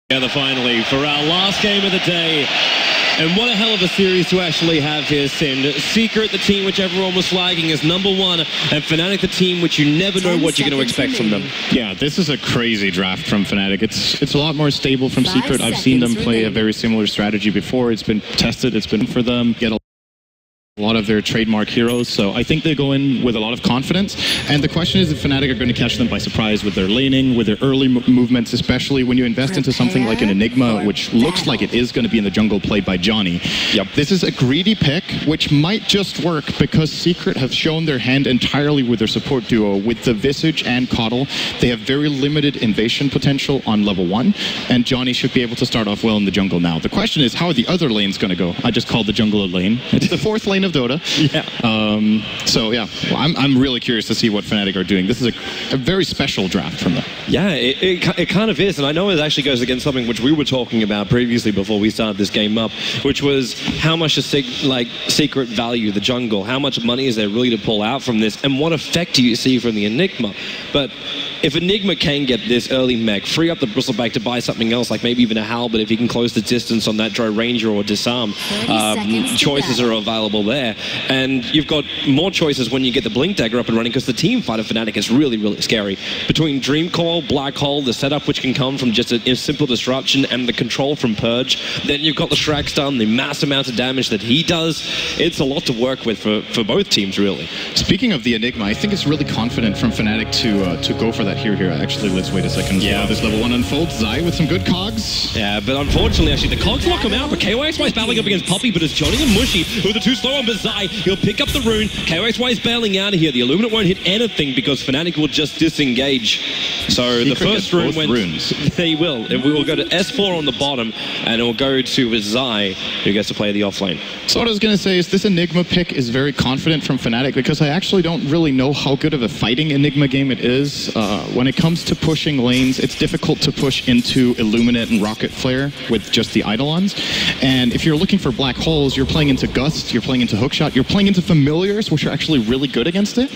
Together finally for our last game of the day. And what a hell of a series to actually have here, Sim. Secret, the team which everyone was flagging as #1, and Fnatic, the team which you never know what you're going to expect from them. Yeah, this is a crazy draft from Fnatic. It's a lot more stable from Secret. I've seen them play a very similar strategy before. It's been tested. It's been for them. Get a lot of their trademark heroes, so I think they go in with a lot of confidence. And the question is if Fnatic are going to catch them by surprise with their laning, with their early movements, especially when you invest into something like an Enigma, which looks like it is going to be in the jungle played by Johnny. Yep. This is a greedy pick, which might just work because Secret have shown their hand entirely with their support duo. With the Visage and Coddle, they have very limited invasion potential on level 1, and Johnny should be able to start off well in the jungle now. The question is, how are the other lanes going to go? I just called the jungle a lane. It's the 4th lane of Dota. Yeah. So yeah, well, I'm really curious to see what Fnatic are doing. This is a very special draft from them. Yeah, it kind of is, and I know it actually goes against something which we were talking about previously before we started this game up, which was how much does Secret value the jungle? How much money is there really to pull out from this, and what effect do you see from the Enigma? But if Enigma can get this early mech, free up the Bristleback to buy something else, like maybe even a Halberd, if he can close the distance on that Drow Ranger or Disarm, choices are available there. And you've got more choices when you get the Blink Dagger up and running, because the team fight of Fnatic is really, really scary. Between Dream Coil, Black Hole, the setup which can come from just a simple disruption, and the control from Purge, then you've got the Shrek stun, the mass amount of damage that he does. It's a lot to work with for both teams, really. Speaking of the Enigma, I think it's really confident from Fnatic to go for that here. Actually, let's wait a second. Yeah. This level 1 unfolds. Zai with some good cogs. Yeah, but unfortunately, actually, the cogs lock him out. But KOXY is battling up against Puppey, but it's Johnny and Mushy who are the 2 slow on. But Zai, he'll pick up the rune. KOXY is bailing out of here. The Illuminate won't hit anything because Fnatic will just disengage. So the first rune went. Runes. They will. We will go to S4 on the bottom, and it will go to Zai, who gets to play the offlane. So what I was going to say is this Enigma pick is very confident from Fnatic, because I actually don't really know how good of a fighting Enigma game it is. When it comes to pushing lanes, it's difficult to push into Illuminate and Rocket Flare with just the Eidolons. And if you're looking for black holes, you're playing into Gust, you're playing into Hookshot, you're playing into Familiars, which are actually really good against it.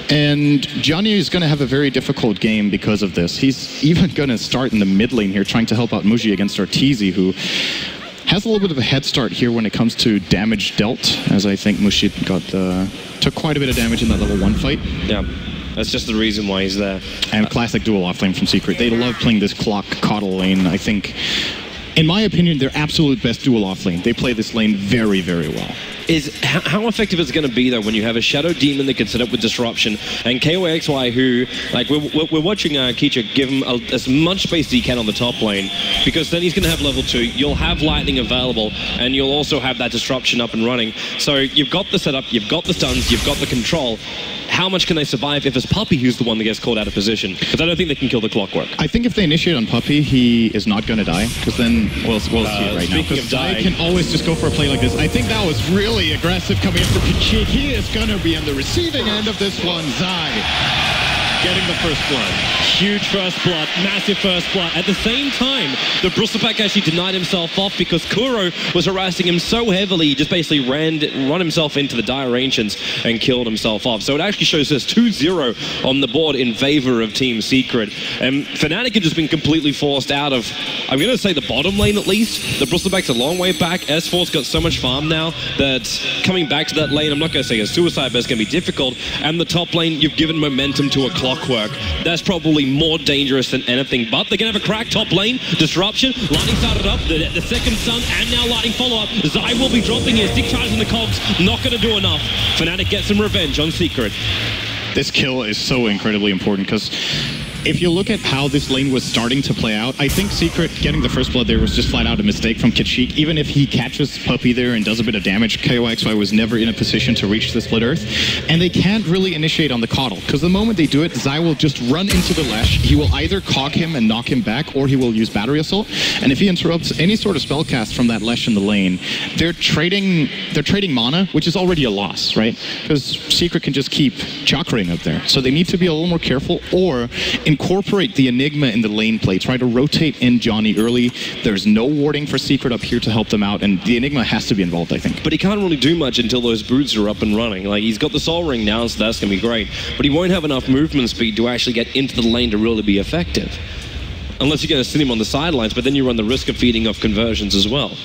And Johnny is going to have a very difficult game because of this. He's even going to start in the mid lane here, trying to help out Muji against Arteezy, who has a little bit of a head start here when it comes to damage dealt, as I think Mushi took quite a bit of damage in that level 1 fight. Yeah. That's just the reason why he's there. And classic dual offlane from Secret. They love playing this clock Coddle lane. I think, in my opinion, their absolute best dual offlane. They play this lane very, very well. How effective is it going to be, though, when you have a Shadow Demon that can set up with Disruption, and KOXY, who, like, we're watching Keecha give him as much space as he can on the top lane, because then he's going to have level 2, you'll have Lightning available, and you'll also have that Disruption up and running. So you've got the setup, you've got the stuns, you've got the control. How much can they survive if it's Puppey who's the one that gets caught out of position? Because I don't think they can kill the Clockwork. I think if they initiate on Puppey, he is not going to die, because then we'll see it right now. Because Zai can always just go for a play like this. I think that was really aggressive coming in from Pichik. He is going to be on the receiving end of this one. Zai getting the first blood. Huge first blood, massive first blood. At the same time, the Bristleback actually denied himself off because Kuro was harassing him so heavily, he just basically run himself into the Dire Ancients and killed himself off. So it actually shows us 2-0 on the board in favor of Team Secret. And Fnatic have just been completely forced out of, I'm going to say, the bottom lane at least. The Bristleback's a long way back. S4's got so much farm now that coming back to that lane, I'm not going to say a suicide, but it's going to be difficult. And the top lane, you've given momentum to a Clockwork. That's probably more dangerous than anything, but they're going to have a crack top lane. Disruption, Lightning started up, the second stun, and now Lightning follow-up. Zai will be dropping here, 6 charges in the cogs, not going to do enough. Fnatic gets some revenge on Secret. This kill is so incredibly important, because if you look at how this lane was starting to play out, I think Secret getting the first blood there was just flat out a mistake from Kitschik. Even if he catches Puppey there and does a bit of damage, KOXY was never in a position to reach the Split Earth. And they can't really initiate on the Coddle, because the moment they do it, Zai will just run into the Lash. He will either cog him and knock him back, or he will use Battery Assault. And if he interrupts any sort of spell cast from that Lash in the lane, they're trading mana, which is already a loss, right? Because Secret can just keep chakring up there. So they need to be a little more careful, or incorporate the Enigma in the lane play. Try to rotate in Johnny early. There's no warding for Secret up here to help them out, and the Enigma has to be involved, I think. But he can't really do much until those boots are up and running. Like, he's got the Soul Ring now, so that's going to be great. But he won't have enough movement speed to actually get into the lane to really be effective. unless you're going to sit him on the sidelines, but then you run the risk of feeding off conversions as well.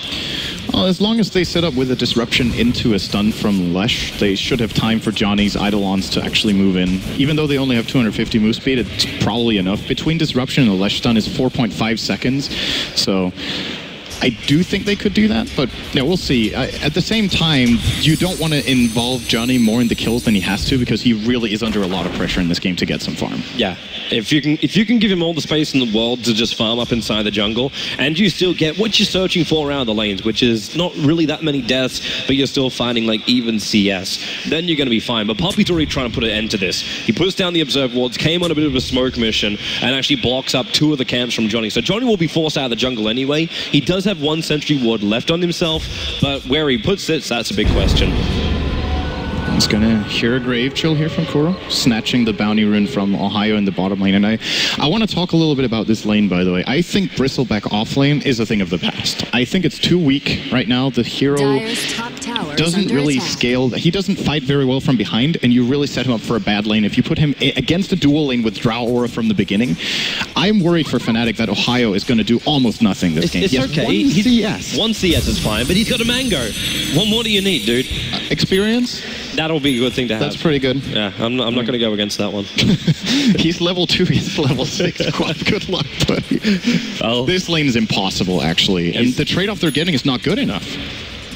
Well, as long as they set up with a disruption into a stun from Lesh, they should have time for Johnny's Eidolons to actually move in. Even though they only have 250 move speed, it's probably enough. Between disruption and the Lesh stun is 4.5 seconds, so I do think they could do that, but yeah, we'll see. At the same time, you don't want to involve Johnny more in the kills than he has to, because he really is under a lot of pressure in this game to get some farm. Yeah, if you can give him all the space in the world to just farm up inside the jungle, and you still get what you're searching for around the lanes, which is not really that many deaths, but you're still finding like even CS, then you're going to be fine. But Puppy's already trying to put an end to this. He puts down the observe wards, came on a bit of a smoke mission, and actually blocks up 2 of the camps from Johnny. So Johnny will be forced out of the jungle anyway. He does have 1 sentry ward left on himself, but where he puts it, that's a big question. He's gonna hear a grave chill here from Kuro, snatching the bounty rune from Ohio in the bottom lane. And I want to talk a little bit about this lane, by the way. I think Bristleback off lane is a thing of the past. I think it's too weak right now. The hero doesn't really scale. He doesn't fight very well from behind, and you really set him up for a bad lane. If you put him against a dual lane with Drow Aura from the beginning, I'm worried for Fnatic that Ohio is going to do almost nothing this game. It's okay. 1 CS. 1 CS is fine, but he's got a mango. What more do you need, dude? Experience? That'll be a good thing to have. That's pretty good. Yeah, I'm not going to go against that one. He's level 2, he's level 6. Quite good luck, buddy. Oh. This lane is impossible, actually. And the trade-off they're getting is not good enough.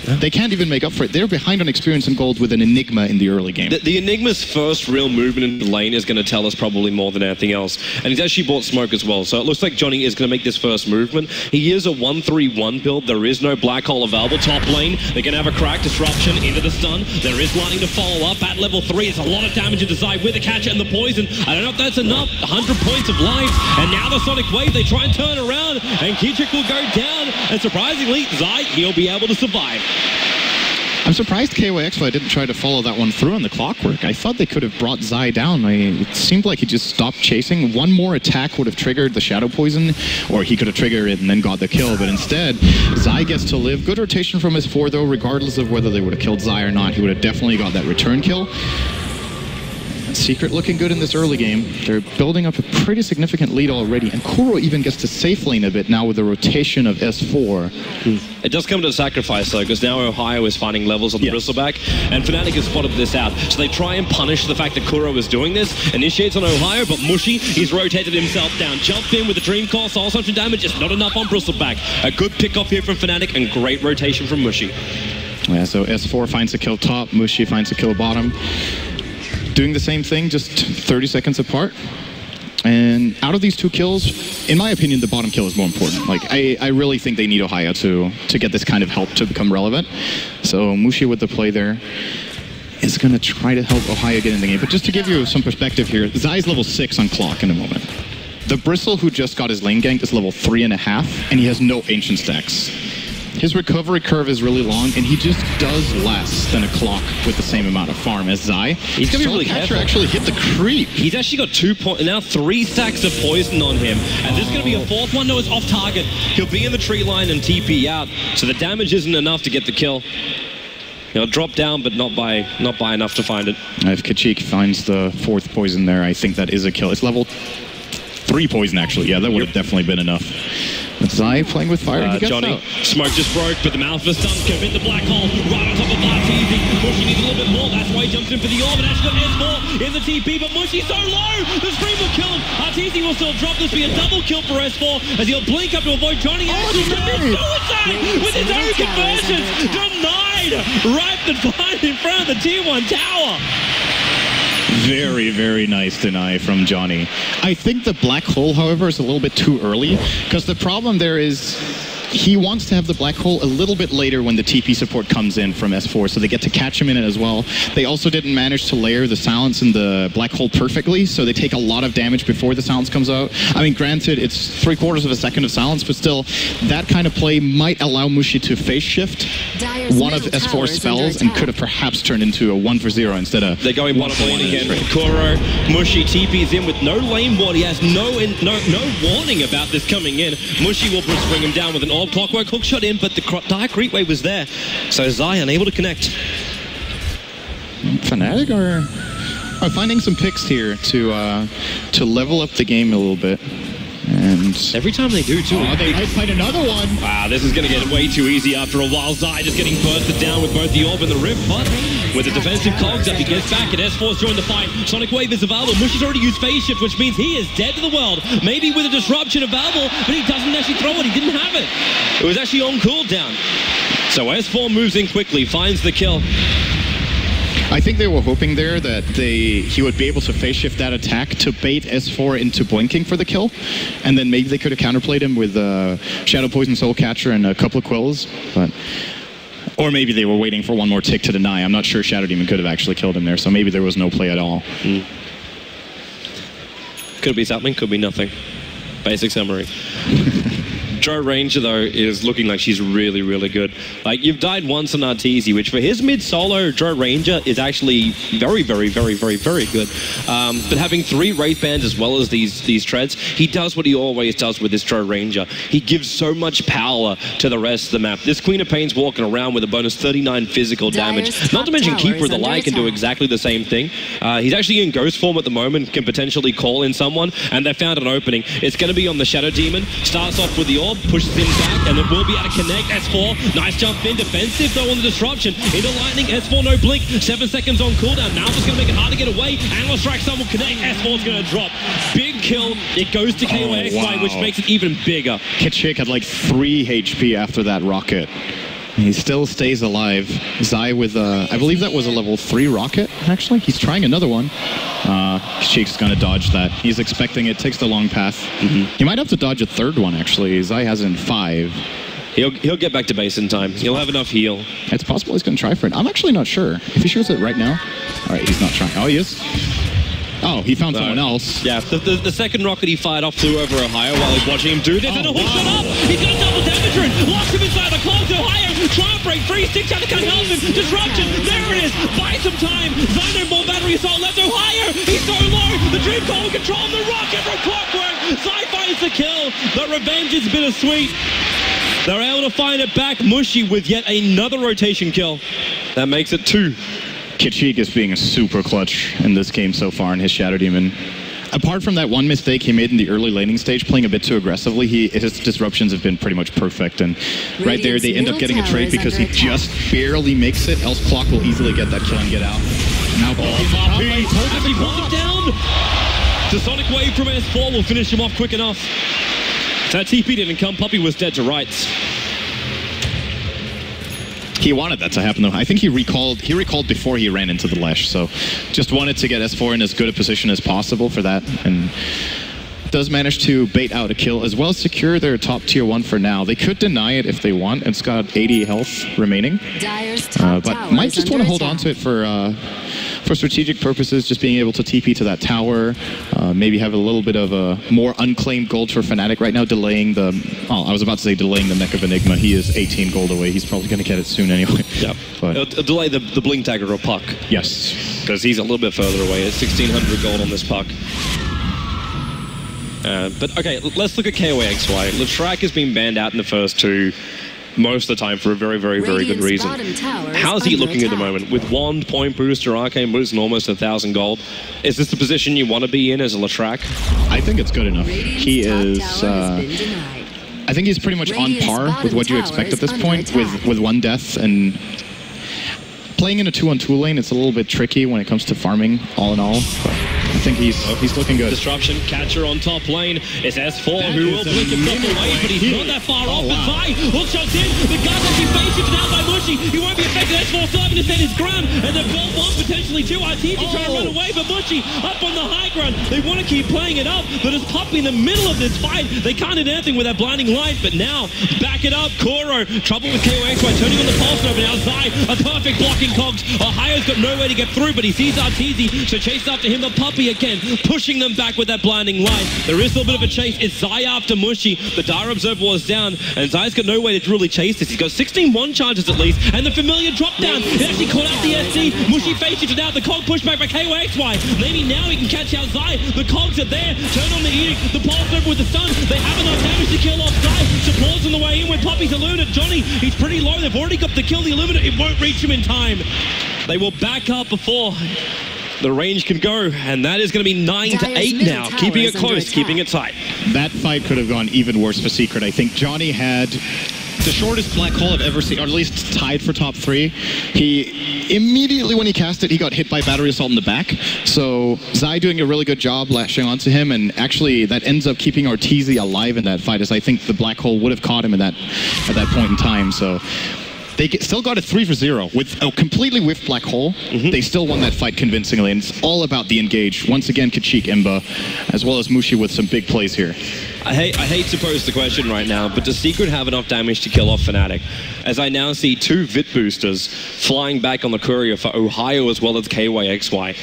They can't even make up for it. They're behind on experience and gold with an Enigma in the early game. The Enigma's first real movement in the lane is going to tell us probably more than anything else. And he's actually bought smoke as well. So it looks like Johnny is going to make this first movement. He is a 1-3-1 build. There is no black hole available. Top lane, they're going to have a crack disruption into the stun. There is lightning to follow up at level 3. It's a lot of damage into Zai with the catcher and the poison. I don't know if that's enough. 100 points of life. And now the Sonic Wave, they try and turn around. And Kichik will go down. And surprisingly, Zai, he'll be able to survive. I'm surprised KYXY didn't try to follow that one through on the clockwork. I thought they could have brought Zai down. It seemed like he just stopped chasing. One more attack would have triggered the Shadow Poison, or he could have triggered it and then got the kill. But instead, Zai gets to live. Good rotation from his 4, though, regardless of whether they would have killed Zai or not. He would have definitely got that return kill. Secret looking good in this early game. They're building up a pretty significant lead already, and Kuro even gets to safe lane a bit now with the rotation of S4. It does come to a sacrifice, though, because now Ohio is finding levels on the Bristleback, and Fnatic has spotted this out. So they try and punish the fact that Kuro is doing this. Initiates on Ohio, but Mushy, he's rotated himself down. Jumped in with the Dream Core, soul suction damage, it's not enough on Bristleback. A good pick-off here from Fnatic, and great rotation from Mushy. Yeah, so S4 finds a kill top, Mushy finds a kill bottom. Doing the same thing, just 30 seconds apart. And out of these 2 kills, in my opinion, the bottom kill is more important. Like, I really think they need Ohio to get this kind of help to become relevant. So Mushy with the play there is going to try to help Ohio get in the game. But just to give you some perspective here, Zai's level 6 on clock in a moment. The Bristle who just got his lane ganked is level 3.5, and he has no ancient stacks. His recovery curve is really long, and he just does less than a clock with the same amount of farm as Zai. He's going to be really careful. Actually hit the creep. He's actually got now 3 stacks of poison on him, and there's going to be a 4th one. No, it's off target. He'll be in the tree line and TP out, so the damage isn't enough to get the kill. He'll drop down, but not by enough to find it. If Kichik finds the 4th poison there, I think that is a kill. It's level 3 poison, actually. Yeah, that would have definitely been enough. Zai playing with fire. Johnny, smoke just broke, but the Malphite stuns commit the black hole right on top of Arteezy. Mushy needs a little bit more, that's why he jumps in for the orb, and actually got S4 in the TP, but Mushy's so low, the scream will kill him. Arteezy will still drop. This will be a double kill for S4 as he'll blink up to avoid Johnny, and actually commits suicide with his own conversions. Denied right in front of the tier 1 tower. Very, very nice deny from Johnny. I think the black hole, however, is a little bit too early, because the problem there is he wants to have the black hole a little bit later when the TP support comes in from S4, so they get to catch him in it as well. They also didn't manage to layer the silence in the black hole perfectly, so they take a lot of damage before the silence comes out. I mean, granted, it's 3/4 of a second of silence, but still, that kind of play might allow Mushy to phase shift one of S4's spells and could have perhaps turned into a 1-for-0 instead of... They're going bottom lane again. Kuro, Mushy TP's in with no lane ward. He has no warning about this coming in. Mushy will bring him down with an orb. Clockwork hook shot in, but the dire creep wave was there. So Zai unable to connect. Fnatic are finding some picks here to level up the game a little bit. And every time they do, too. Oh, they might find another one. Wow, this is going to get way too easy after a while. Zai just getting bursted down with both the Orb and the Rift, but with the defensive cogs up, he gets back, and S4's joined the fight. Sonic Wave is available. Mushi's already used Phase Shift, which means he is dead to the world. Maybe with a disruption available, but he doesn't actually throw it. He didn't have it. It was actually on cooldown. So S4 moves in quickly, finds the kill. I think they were hoping there that he would be able to phase shift that attack to bait S4 into blinking for the kill, and then maybe they could have counterplayed him with Shadow Poison Soul Catcher and a couple of quills, but or maybe they were waiting for one more tick to deny. I'm not sure Shadow Demon could have actually killed him there, so maybe there was no play at all. Could be something, could be nothing. Basic summary. Joe Ranger, though, is looking like she's really, really good. Like, you've died once on Arteezy, which for his mid-solo, Joe Ranger is actually very, very, very, very, very good. But having 3 Wraith Bands as well as these treads, he does what he always does with this Joe Ranger. He gives so much power to the rest of the map. This Queen of Pain's walking around with a bonus 39 physical damage. Not to mention Keeper of the Light can do exactly the same thing. He's actually in Ghost form at the moment, can potentially call in someone, and they found an opening. It's going to be on the Shadow Demon. Starts off with the Orb, pushes him back, and it will be able to connect. S4, nice jump in, defensive though on the disruption. Into Lightning, S4 no blink, 7 seconds on cooldown. Now it's going to make it hard to get away. Analyst Strike, some will connect, S4's going to drop. Big kill, it goes to KOXY, which makes it even bigger. Kitschik had like 3 HP after that rocket. He still stays alive. Zai with, I believe that was a level 3 rocket, actually. He's trying another one. Cheek's gonna dodge that. He's expecting it, takes the long path. He might have to dodge a 3rd one, actually. Zai has in 5. He'll get back to base in time. He'll have enough heal. It's possible he's gonna try for it. I'm actually not sure. If he shows it right now. All right, he's not trying. Oh, he is. Oh, he found someone else. Yeah, the second rocket he fired off flew over Ohio while he's watching him do this, and it hooks it up! He's got a double damage rune! Locks him inside the clogs, Ohio! Try and break 3-6 out, can't help him! Disruption! There it is! Buy some time! Zyno more battery assault left, Ohio! He's so low! The Dream Core will control the rocket from Clockwork! Zai finds the kill! The revenge is bittersweet! They're able to find it back. Mushi with yet another rotation kill. That makes it 2. Kitschik is being super clutch in this game so far in his Shadow Demon. Apart from that one mistake he made in the early laning stage, playing a bit too aggressively, his disruptions have been pretty much perfect. And right there, they end up getting a trade because he just barely makes it, else Clock will easily get that kill and get out. Now Puppy pulls him down! The Sonic Wave from S4 will finish him off quick enough. If that TP didn't come, Puppy was dead to rights. He wanted that to happen, though. I think he recalled before he ran into the Lash, so just wanted to get S4 in as good a position as possible for that, and does manage to bait out a kill, as well as secure their top tier 1 for now. They could deny it if they want. It's got 80 health remaining, but might just want to hold on to it for strategic purposes, just being able to TP to that tower, maybe have a little bit of a more unclaimed gold for Fnatic right now, delaying the, oh, I was about to say delaying the Neck of Enigma. He is 18 gold away. He's probably going to get it soon anyway. Yeah, but it'll delay the Blink Dagger or Puck. Yes. Because he's a little bit further away. It's 1,600 gold on this Puck. But okay, let's look at KOXY. Latrak has been banned out in the first 2 most of the time for a very, very, very good reason. How's he looking at the moment? With Wand, Point Booster, Arcane Boost, and almost 1,000 gold. Is this the position you want to be in as a Latrak? I think it's good enough. He is... I think he's pretty much on par with what you expect at this point, with 1 death, and playing in a 2-on-2 lane, it's a little bit tricky when it comes to farming, all in all. I think he's looking good. Disruption, catcher on top lane. It's S4 who will blink himself away, but he's not that far off. But Zai hook shots in. The gun actually face shifted out by Mushi. He won't be affected. S4 starting to stand his ground, and they've built 1, potentially 2. Arteezy trying to run away, but Mushi up on the high ground. They want to keep playing it up, but it's Puppy in the middle of this fight. They can't do anything with that blinding light, but now back it up. Kuro, trouble with KOXY turning on the pulse over. Now Zai, a perfect blocking cogs. Ohio's got no way to get through, but he sees Arteezy, so chase after him. The Puppy again, pushing them back with that blinding light. There is a little bit of a chase. It's Zai after Mushi. The Dire Observer was down, and Zai's got no way to really chase this. He's got 16 1 charges at least, and the familiar drop down. It actually caught out the SC. Mushi face shifted out. The Cog pushed back by KOXY. Maybe now he can catch out Zai. The Cogs are there. Turn on the Edict. The Pulse over with the stun. They have enough damage to kill off Zai. Supports on the way in with Puppy's Illumina. Johnny, he's pretty low. They've already got to kill the Illumina. It won't reach him in time. They will back up before The range can go, and that is going to be 9-8 now. Keeping it close, keeping it tight. That fight could have gone even worse for Secret. I think Johnny had the shortest black hole I've ever seen, or at least tied for top 3. He immediately, when he cast it, he got hit by battery assault in the back. So Zai doing a really good job lashing onto him, and actually that ends up keeping Arteezy alive in that fight, as I think the black hole would have caught him at that point in time. So they still got a 3-for-0 with a completely whiffed black hole. They still won that fight convincingly, and it's all about the engage. Once again, Kachik, Imba, as well as Mushi with some big plays here. I hate to pose the question right now, but does Secret have enough damage to kill off Fnatic? As I now see 2 Vit boosters flying back on the courier for Ohio as well as KYXY.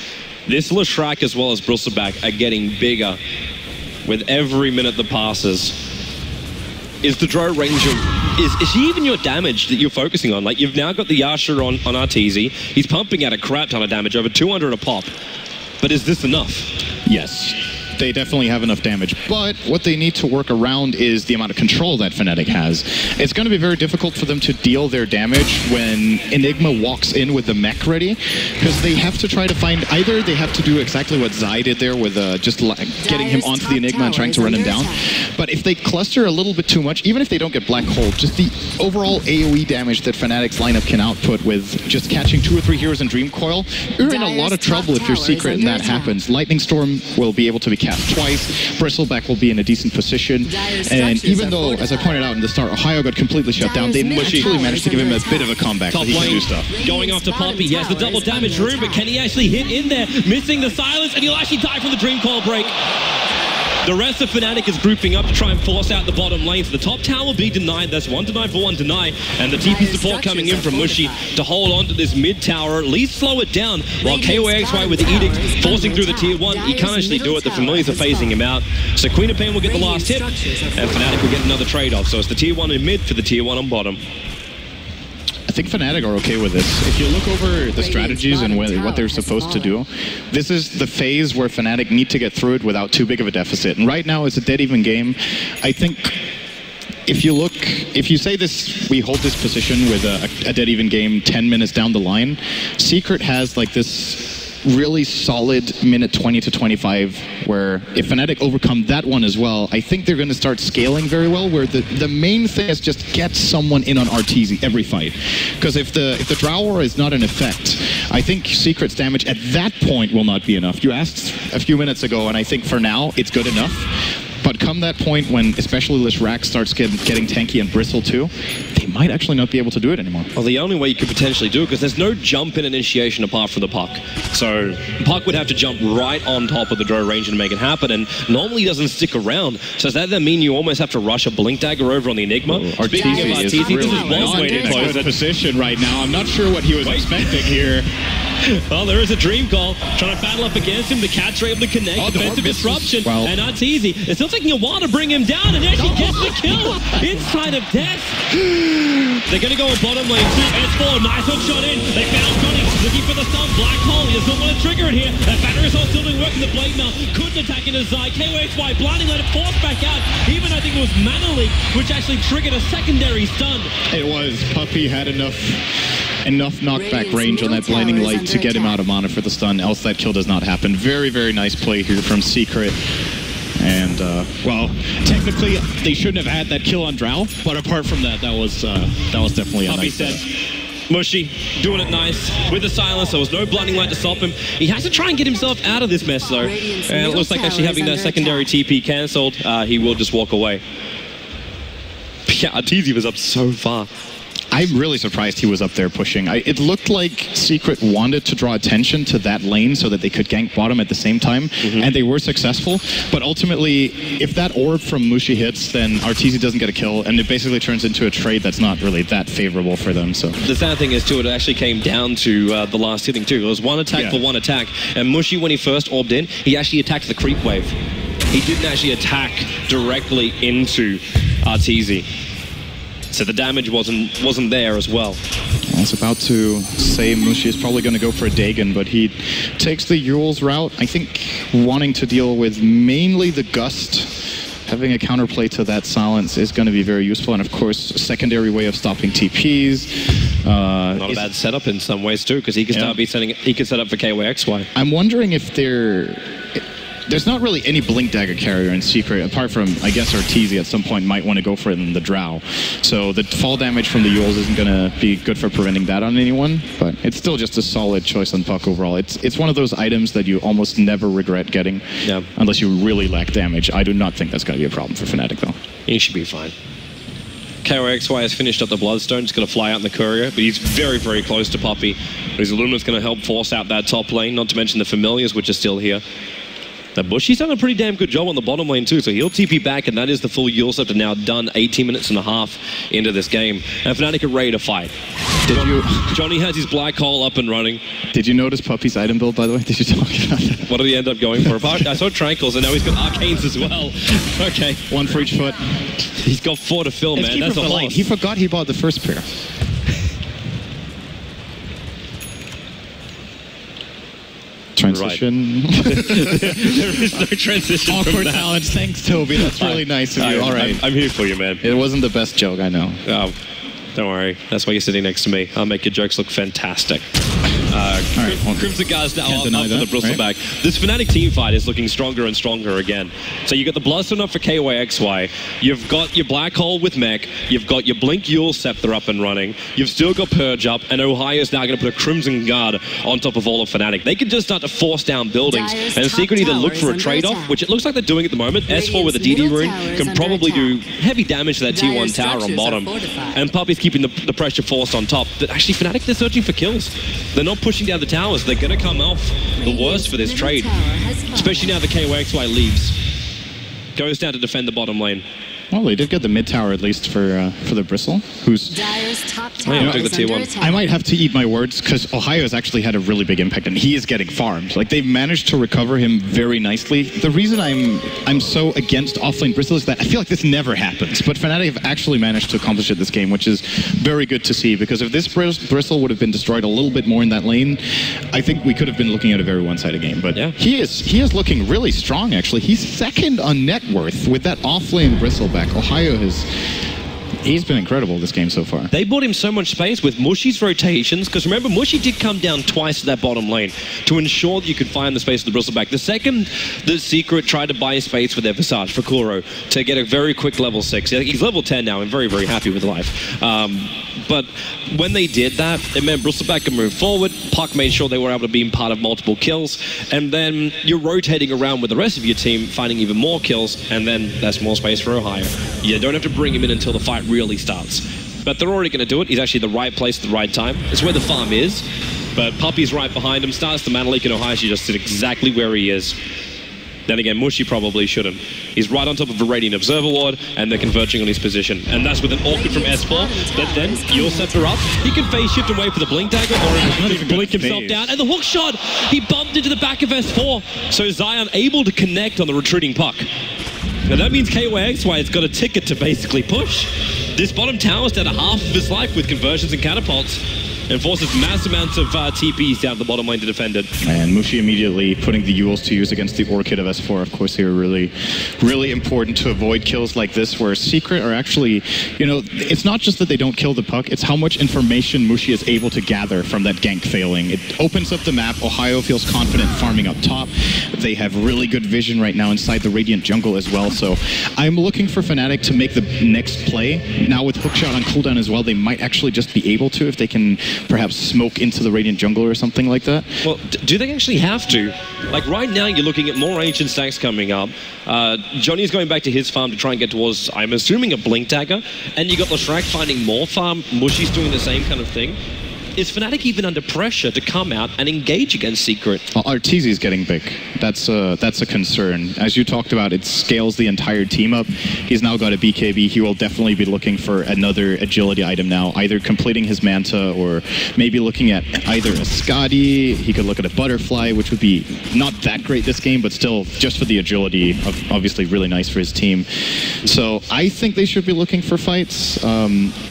This Leshrac as well as Brustleback are getting bigger with every minute that passes. Is the Drow Ranger, is he even your damage that you're focusing on? Like, you've now got the Yasha on Arteezy. He's pumping out a crap ton of damage, over 200 a pop. But is this enough? Yes. They definitely have enough damage, but what they need to work around is the amount of control that Fnatic has. It's going to be very difficult for them to deal their damage when Enigma walks in with the mech ready, because they have to try to find, either they have to do exactly what Zai did there with just getting him onto the Enigma and trying to run him down, but if they cluster a little bit too much, even if they don't get Black Hole, just the overall AoE damage that Fnatic's lineup can output with just catching 2 or 3 heroes in Dream Coil, you're in a lot of trouble if you're Secret and that happens. Lightning Storm will be able to be cast twice, Bristleback will be in a decent position, and even though, as I pointed out in the start, Ohio got completely shut down, they actually managed to give him a bit of a comeback, so he can do stuff. Going after Poppy, he has the double damage room, but can he actually hit in there, missing the silence, and he'll actually die from the Dream Coil break. The rest of Fnatic is grouping up to try and force out the bottom lane, so the top tower will be denied. That's 1 deny for 1 deny, and the TP support coming in from Mushi to hold on to this mid tower, at least slow it down, while KYXY with the Edict forcing through the tier 1. He can't actually do it, the Familiars are phasing him out. So Queen of Pain will get the last hit, and Fnatic will get another trade-off. So it's the tier 1 in mid for the tier 1 on bottom. I think Fnatic are okay with this. If you look over the strategies and what they're supposed to do, this is the phase where Fnatic need to get through it without too big of a deficit. And right now it's a dead even game. I think if you say this, we hold this position with a dead even game 10 minutes down the line, Secret has like this really solid minute 20 to 25 where if Fnatic overcome that one as well, I think they're going to start scaling very well, where the main thing is just get someone in on Arteezy every fight. Because if the Drow Aura is not in effect, I think Secret's damage at that point will not be enough. You asked a few minutes ago, and I think for now it's good enough. But come that point when especially Leshrac starts getting tanky and Bristle too, they might actually not be able to do it anymore. Well, the only way you could potentially do it, because there's no jump in initiation apart from the Puck. So Puck would have to jump right on top of the Drow Ranger to make it happen, and normally he doesn't stick around. So does that then mean you almost have to rush a Blink Dagger over on the Enigma? Speaking of Arteezy, this is one way to close it. Position right now. I'm not sure what he was expecting here. Well, there is a Dream Call trying to battle up against him. The Cats are able to connect. Defensive disruption. And Arteezy, it's still taking a while to bring him down, and actually gets the kill inside of death. They're going to go on bottom lane. S4, nice hook shot in. They found Johnny looking for the stun. Black Hole, he does not want to trigger it here. That battery assault still doing work in the Blade Mail. Couldn't attack into Zai. KYXY blinding, let it force back out. Even I think it was Mana Leak, which actually triggered a secondary stun. It was. Puppy had enough knockback range on that blinding light to get him out of mana for the stun, else that kill does not happen. Very, very nice play here from Secret. And, well, technically, they shouldn't have had that kill on Drow, but apart from that, that was definitely a nice setup. Mushi doing it nice with the silence. There was no blinding light to stop him. He has to try and get himself out of this mess, though. And it looks like actually having that secondary TP cancelled, he will just walk away. Yeah, Arteezy was up so far. I'm really surprised he was up there pushing. It looked like Secret wanted to draw attention to that lane so that they could gank bottom at the same time, and they were successful. But ultimately, if that orb from Mushi hits, then Arteezy doesn't get a kill, and it basically turns into a trade that's not really that favorable for them. So the sad thing is, too, it actually came down to the last hitting, too. It was one attack for one attack, and Mushi, when he first orbed in, he actually attacked the creep wave. He didn't actually attack directly into Arteezy. So the damage wasn't there as well. I was about to say Mushi is probably going to go for a Dagon, but he takes the Yule's route, I think wanting to deal with mainly the Gust having a counterplay to that silence is going to be very useful. And of course, a secondary way of stopping TPs. Not a bad setup in some ways too, because he can start he can set up for KYXY. I'm wondering if there's not really any Blink Dagger carrier in Secret, apart from, I guess, Arteezy at some point might want to go for it in the Drow. So the fall damage from the Yules isn't going to be good for preventing that on anyone, but it's still just a solid choice on Puck overall. It's one of those items that you almost never regret getting, unless you really lack damage. I do not think that's going to be a problem for Fnatic, though. He should be fine. KYXY has finished up the Bloodstone, just going to fly out in the Courier, but he's very, very close to Poppy. His Illumina's going to help force out that top lane, not to mention the Familiars, which are still here. Now, Bushy's done a pretty damn good job on the bottom lane too, so he'll TP back, and that is the full Yule Scepter now done 18 minutes and a half into this game. And Fnatic are ready to fight. Johnny has his black hole up and running. Did you notice Puppy's item build, by the way? Did you talk about that? What did he end up going for? I saw Tranquils, and now he's got Arcanes as well. Okay. One for each foot. He's got 4 to fill, man. That's a lot. He forgot he bought the first pair. Transition. Right. There is no transition. Awkward talent. Thanks, Toby. That's really nice of you. All right. I'm here for you, man. It wasn't the best joke, I know. Oh, don't worry. That's why you're sitting next to me. I'll make your jokes look fantastic. Crimson Guards now up for the Bristleback. Right? This Fnatic team fight is looking stronger and stronger again. So you got the Bloodstone up for KYXY. You've got your Black Hole with Mech. You've got your Blink Yule Scepter up and running. You've still got Purge up. And Ohio's now going to put a Crimson Guard on top of all of Fnatic. They can just start to force down buildings. And Secret either look for a trade-off, which it looks like they're doing at the moment. S4 with a DD rune can probably do heavy damage to that T1 tower on bottom. And Puppy's keeping the pressure forced on top. But actually, Fnatic, they're searching for kills. They're not pushing down the towers. They're going to come off the worst for this trade. Especially now the KYXY leaves. Goes down to defend the bottom lane. Well, they did get the mid tower at least for the Bristle, who's... Top tower took the T1. I might have to eat my words because Ohio has actually had a really big impact and he is getting farmed. Like, they've managed to recover him very nicely. The reason I'm so against offlane Bristle is that I feel like this never happens, but Fnatic have actually managed to accomplish it this game, which is very good to see, because if this Bristle would have been destroyed a little bit more in that lane, I think we could have been looking at a very one-sided game. But yeah, he is looking really strong, actually. He's second on net worth with that offlane Bristle back. Ohio he's been incredible this game so far. They bought him so much space with Mushy's rotations, because remember, Mushy did come down twice to that bottom lane to ensure that you could find the space of the Bristleback. The second the Secret tried to buy space with their Visage for Kuro to get a very quick level 6. He's level 10 now and very, very happy with life. But when they did that, it meant Bristleback could move forward. Puck made sure they were able to be part of multiple kills. And then you're rotating around with the rest of your team, finding even more kills, and then that's more space for Ohio. You don't have to bring him in until the fight really starts. But they're already going to do it. He's actually the right place at the right time. It's where the farm is. But Puppy's right behind him. Starts the Mana Leak, and Ohio should just sit exactly where he is. Then again, Mushy probably shouldn't. He's right on top of a Radiant Observer Ward, and they're converging on his position. And that's with an Orchid from S4. But then, Yule Scepter up. He can phase shift away for the Blink Dagger, or even blink himself down. And the hook shot! He bumped into the back of S4. So Zion able to connect on the retreating Puck. Now that means KYXY has got a ticket to basically push. This bottom tower's down to half of his life with conversions and catapults, and forces mass amounts of TPs down the bottom lane to defend it. And Mushy immediately putting the Yules to use against the Orchid of S4. Of course, here really, really important to avoid kills like this, where Secret are actually, you know, it's not just that they don't kill the Puck, it's how much information Mushy is able to gather from that gank failing. It opens up the map. Ohio feels confident farming up top. They have really good vision right now inside the Radiant jungle as well. So I'm looking for Fnatic to make the next play. Now with Hookshot on cooldown as well, they might actually just be able to if they can perhaps smoke into the Radiant jungle or something like that. Well, do they actually have to? Like right now, you're looking at more Ancient stacks coming up. Johnny's going back to his farm to try and get towards, I'm assuming, a Blink Dagger. And you got Leshrac finding more farm. Mushy's doing the same kind of thing. Is Fnatic even under pressure to come out and engage against Secret? Well, Arteezy's getting big. That's a concern. As you talked about, it scales the entire team up. He's now got a BKB. He will definitely be looking for another agility item now, either completing his Manta or maybe looking at either a Skadi. He could look at a Butterfly, which would be not that great this game, but still, just for the agility, obviously really nice for his team. So I think they should be looking for fights.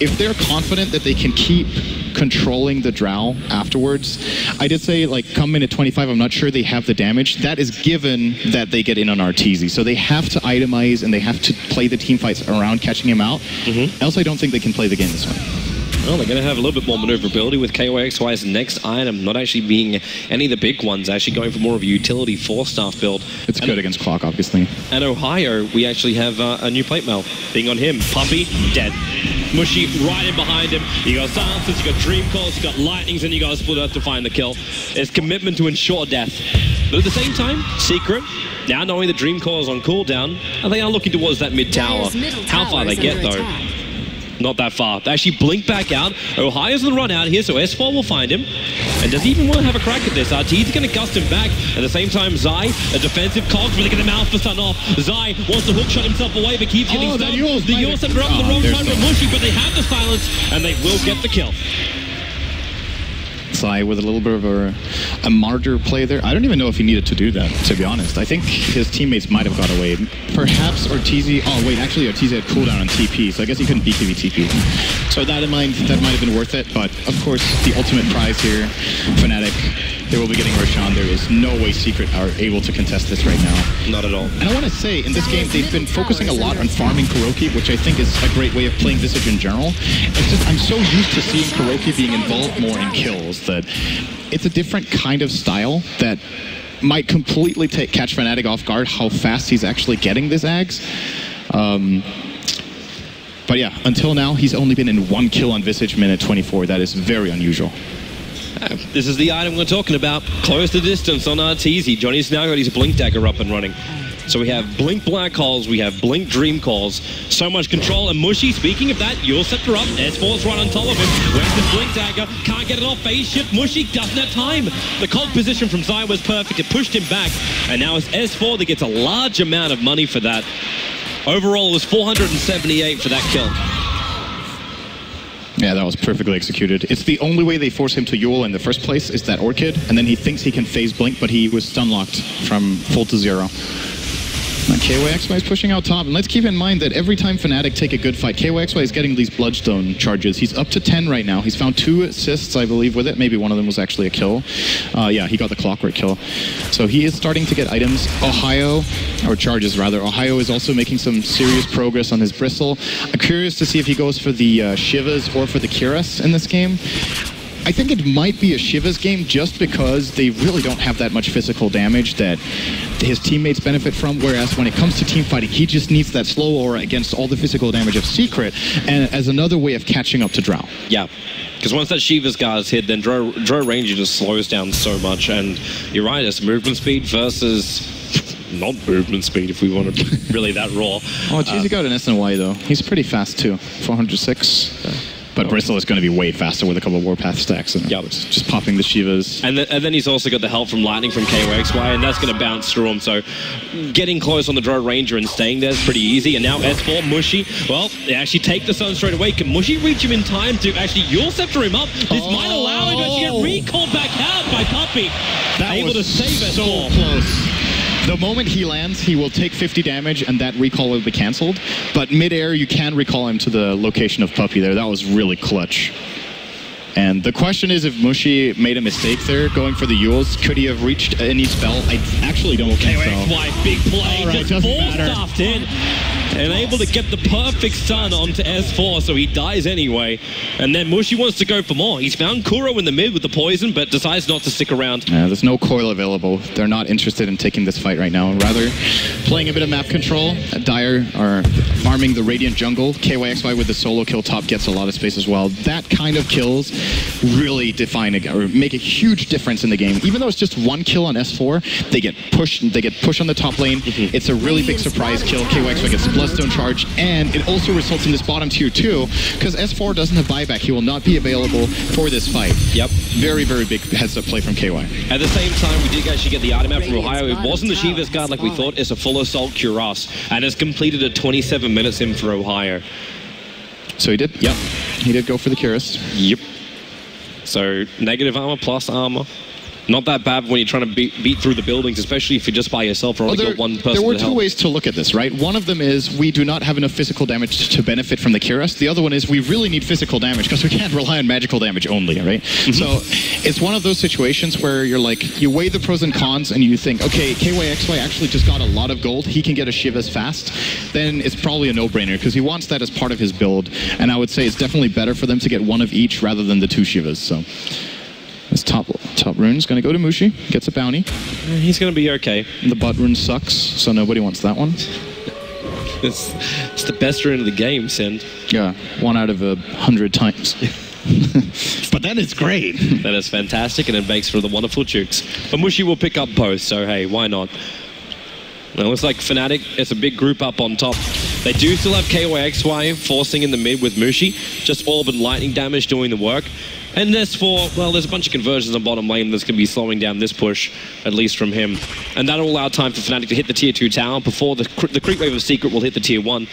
If they're confident that they can keep controlling the drow afterwards. I did say, like, come minute 25, I'm not sure they have the damage. That is given that they get in on Arteezy. So they have to itemize and they have to play the team fights around catching him out. Else I don't think they can play the game this way. Well, they're going to have a little bit more maneuverability with KYXY's next item not actually being any of the big ones, actually going for more of a utility 4-staff build. It's good against Clock, obviously. And Ohio, we actually have a new plate mail being on him. Puppey, dead. Mushy right in behind him. You got silences, you got dream calls, you got lightnings, and you got Split Earth to find the kill. It's commitment to ensure death. But at the same time, Secret, now knowing the dream call is on cooldown, they are looking towards that mid tower. How far they get though? Not that far. They actually blink back out. Ohio's on the run out here, so S4 will find him. And does he even want to have a crack at this? Arteezy's going to gust him back. At the same time, Zai, a defensive cog, really get the mouth for stun off. Zai wants to hook shot himself away, but keeps getting stunned. The Yul's up on the wrong side of Mushy, but they have the silence, and they will get the kill. Zai with a little bit of a martyr play there. I don't even know if he needed to do that, to be honest. I think his teammates might have got away. Perhaps Arteezy... Oh, wait, actually Arteezy had cooldown on TP, so I guess he couldn't BKB TP. So that in mind, that might have been worth it, but of course, the ultimate prize here, Fnatic, they will be getting Roshan. There is no way Secret are able to contest this right now. Not at all. And I want to say, in this game, they've been focusing a lot on farming Kuroki, which I think is a great way of playing Visage in general. It's just, I'm so used to seeing Kuroki being involved more in kills that it's a different kind of style that might completely catch Fnatic off guard how fast he's actually getting this Ags. But yeah, until now, he's only been in 1 kill on Visage minute 24. That is very unusual. This is the item we're talking about. Close the distance on Arteezy. Johnny's now got his Blink Dagger up and running. So we have Blink Black Holes, we have Blink Dream Calls. So much control. And Mushy, speaking of that, you'll set her up. S4's right on top of him. Where's the Blink Dagger? Can't get it off. Phase shift. Mushy doesn't have time. The cog position from Zai was perfect. It pushed him back. And now it's S4 that gets a large amount of money for that. Overall, it was 478 for that kill. Yeah, that was perfectly executed. It's the only way they force him to Yule in the first place is that Orchid, and then he thinks he can phase Blink, but he was stun locked from full to 0. KYXY is pushing out top, and let's keep in mind that every time Fnatic take a good fight, KYXY is getting these Bloodstone charges. He's up to 10 right now. He's found 2 assists, I believe, with it. Maybe one of them was actually a kill. Yeah, he got the Clockwork kill. So he is starting to get items. Ohio, or charges rather. Ohio is also making some serious progress on his Bristle. I'm curious to see if he goes for the Shivas or for the Kiras in this game. I think it might be a Shiva's game just because they really don't have that much physical damage that his teammates benefit from, whereas when it comes to team fighting, he just needs that slow aura against all the physical damage of Secret, and as another way of catching up to Drow. Yeah, because once that Shiva's guard's hit, then Drow Ranger just slows down so much, and you're right, it's movement speed versus not movement speed, if we want to really that raw. Oh, geez, he got an SNY though. He's pretty fast too, 406. Yeah. But Bristle is going to be way faster with a couple of Warpath stacks. And just popping the Shivas. And then he's also got the help from Lightning from KYXY, and that's going to bounce through him. So getting close on the Drow Ranger and staying there is pretty easy. And now S4, Mushy, well, they actually take the Sun straight away. Can Mushy reach him in time to actually Yule Scepter him up? This might allow him to actually get recalled back out by Puppey. That able to save S4. So close. The moment he lands, he will take 50 damage, and that recall will be cancelled. But mid-air, you can recall him to the location of Puppey there. That was really clutch. And the question is if Mushy made a mistake there, going for the Yules. Could he have reached any spell? I actually don't think so. KYXY, big play, right, just full-stuffed in. And able to get the perfect stun onto S4, so he dies anyway. And then Mushy wants to go for more. He's found Kuro in the mid with the poison, but decides not to stick around. Yeah, there's no coil available. They're not interested in taking this fight right now. Rather, playing a bit of map control. Dire are farming the Radiant jungle. KYXY with the solo kill top gets a lot of space as well. That kind of kills really define or make a huge difference in the game. Even though it's just 1 kill on S4, they get pushed on the top lane. It's a really big surprise kill. KYXY gets Bloodstone charge, and it also results in this bottom tier too, because S4 doesn't have buyback. He will not be available for this fight. Yep. Very, very big heads-up play from KY. At the same time, we did actually get the item out from Ohio. It wasn't the Shiva's guard like we thought. It's a full assault Cuirass, and has completed at 27 minutes in for Ohio. So he did? Yep. He did go for the Cuirass. Yep. So negative armor plus armor. not that bad when you're trying to beat through the buildings, especially if you're just by yourself or only got one person. There were to two help. ways to look at this, right? One of them is we do not have enough physical damage to benefit from the Kyros. The other one is we really need physical damage because we can't rely on magical damage only, right? So it's one of those situations where you're like, you weigh the pros and cons and you think, okay, KYXY actually just got a lot of gold. He can get a Shivas fast. Then it's probably a no-brainer because he wants that as part of his build. And I would say it's definitely better for them to get one of each rather than the 2 Shivas. So this top rune is going to go to Mushi. Gets a bounty. He's going to be okay. The bot rune sucks, so nobody wants that one. It's the best rune of the game, Sind. Yeah, 1 out of 100 times. But then it's great. That is fantastic, and it makes for the wonderful jukes. But Mushi will pick up both, so hey, why not? It looks like Fnatic, it's a big group up on top. They do still have KYXY forcing in the mid with Mushi. Just Orb and Lightning damage doing the work. And as for, well, there's a bunch of conversions on bottom lane that's going to be slowing down this push, at least from him. And that'll allow time for Fnatic to hit the tier 2 tower before the creep wave of Secret will hit the tier 1.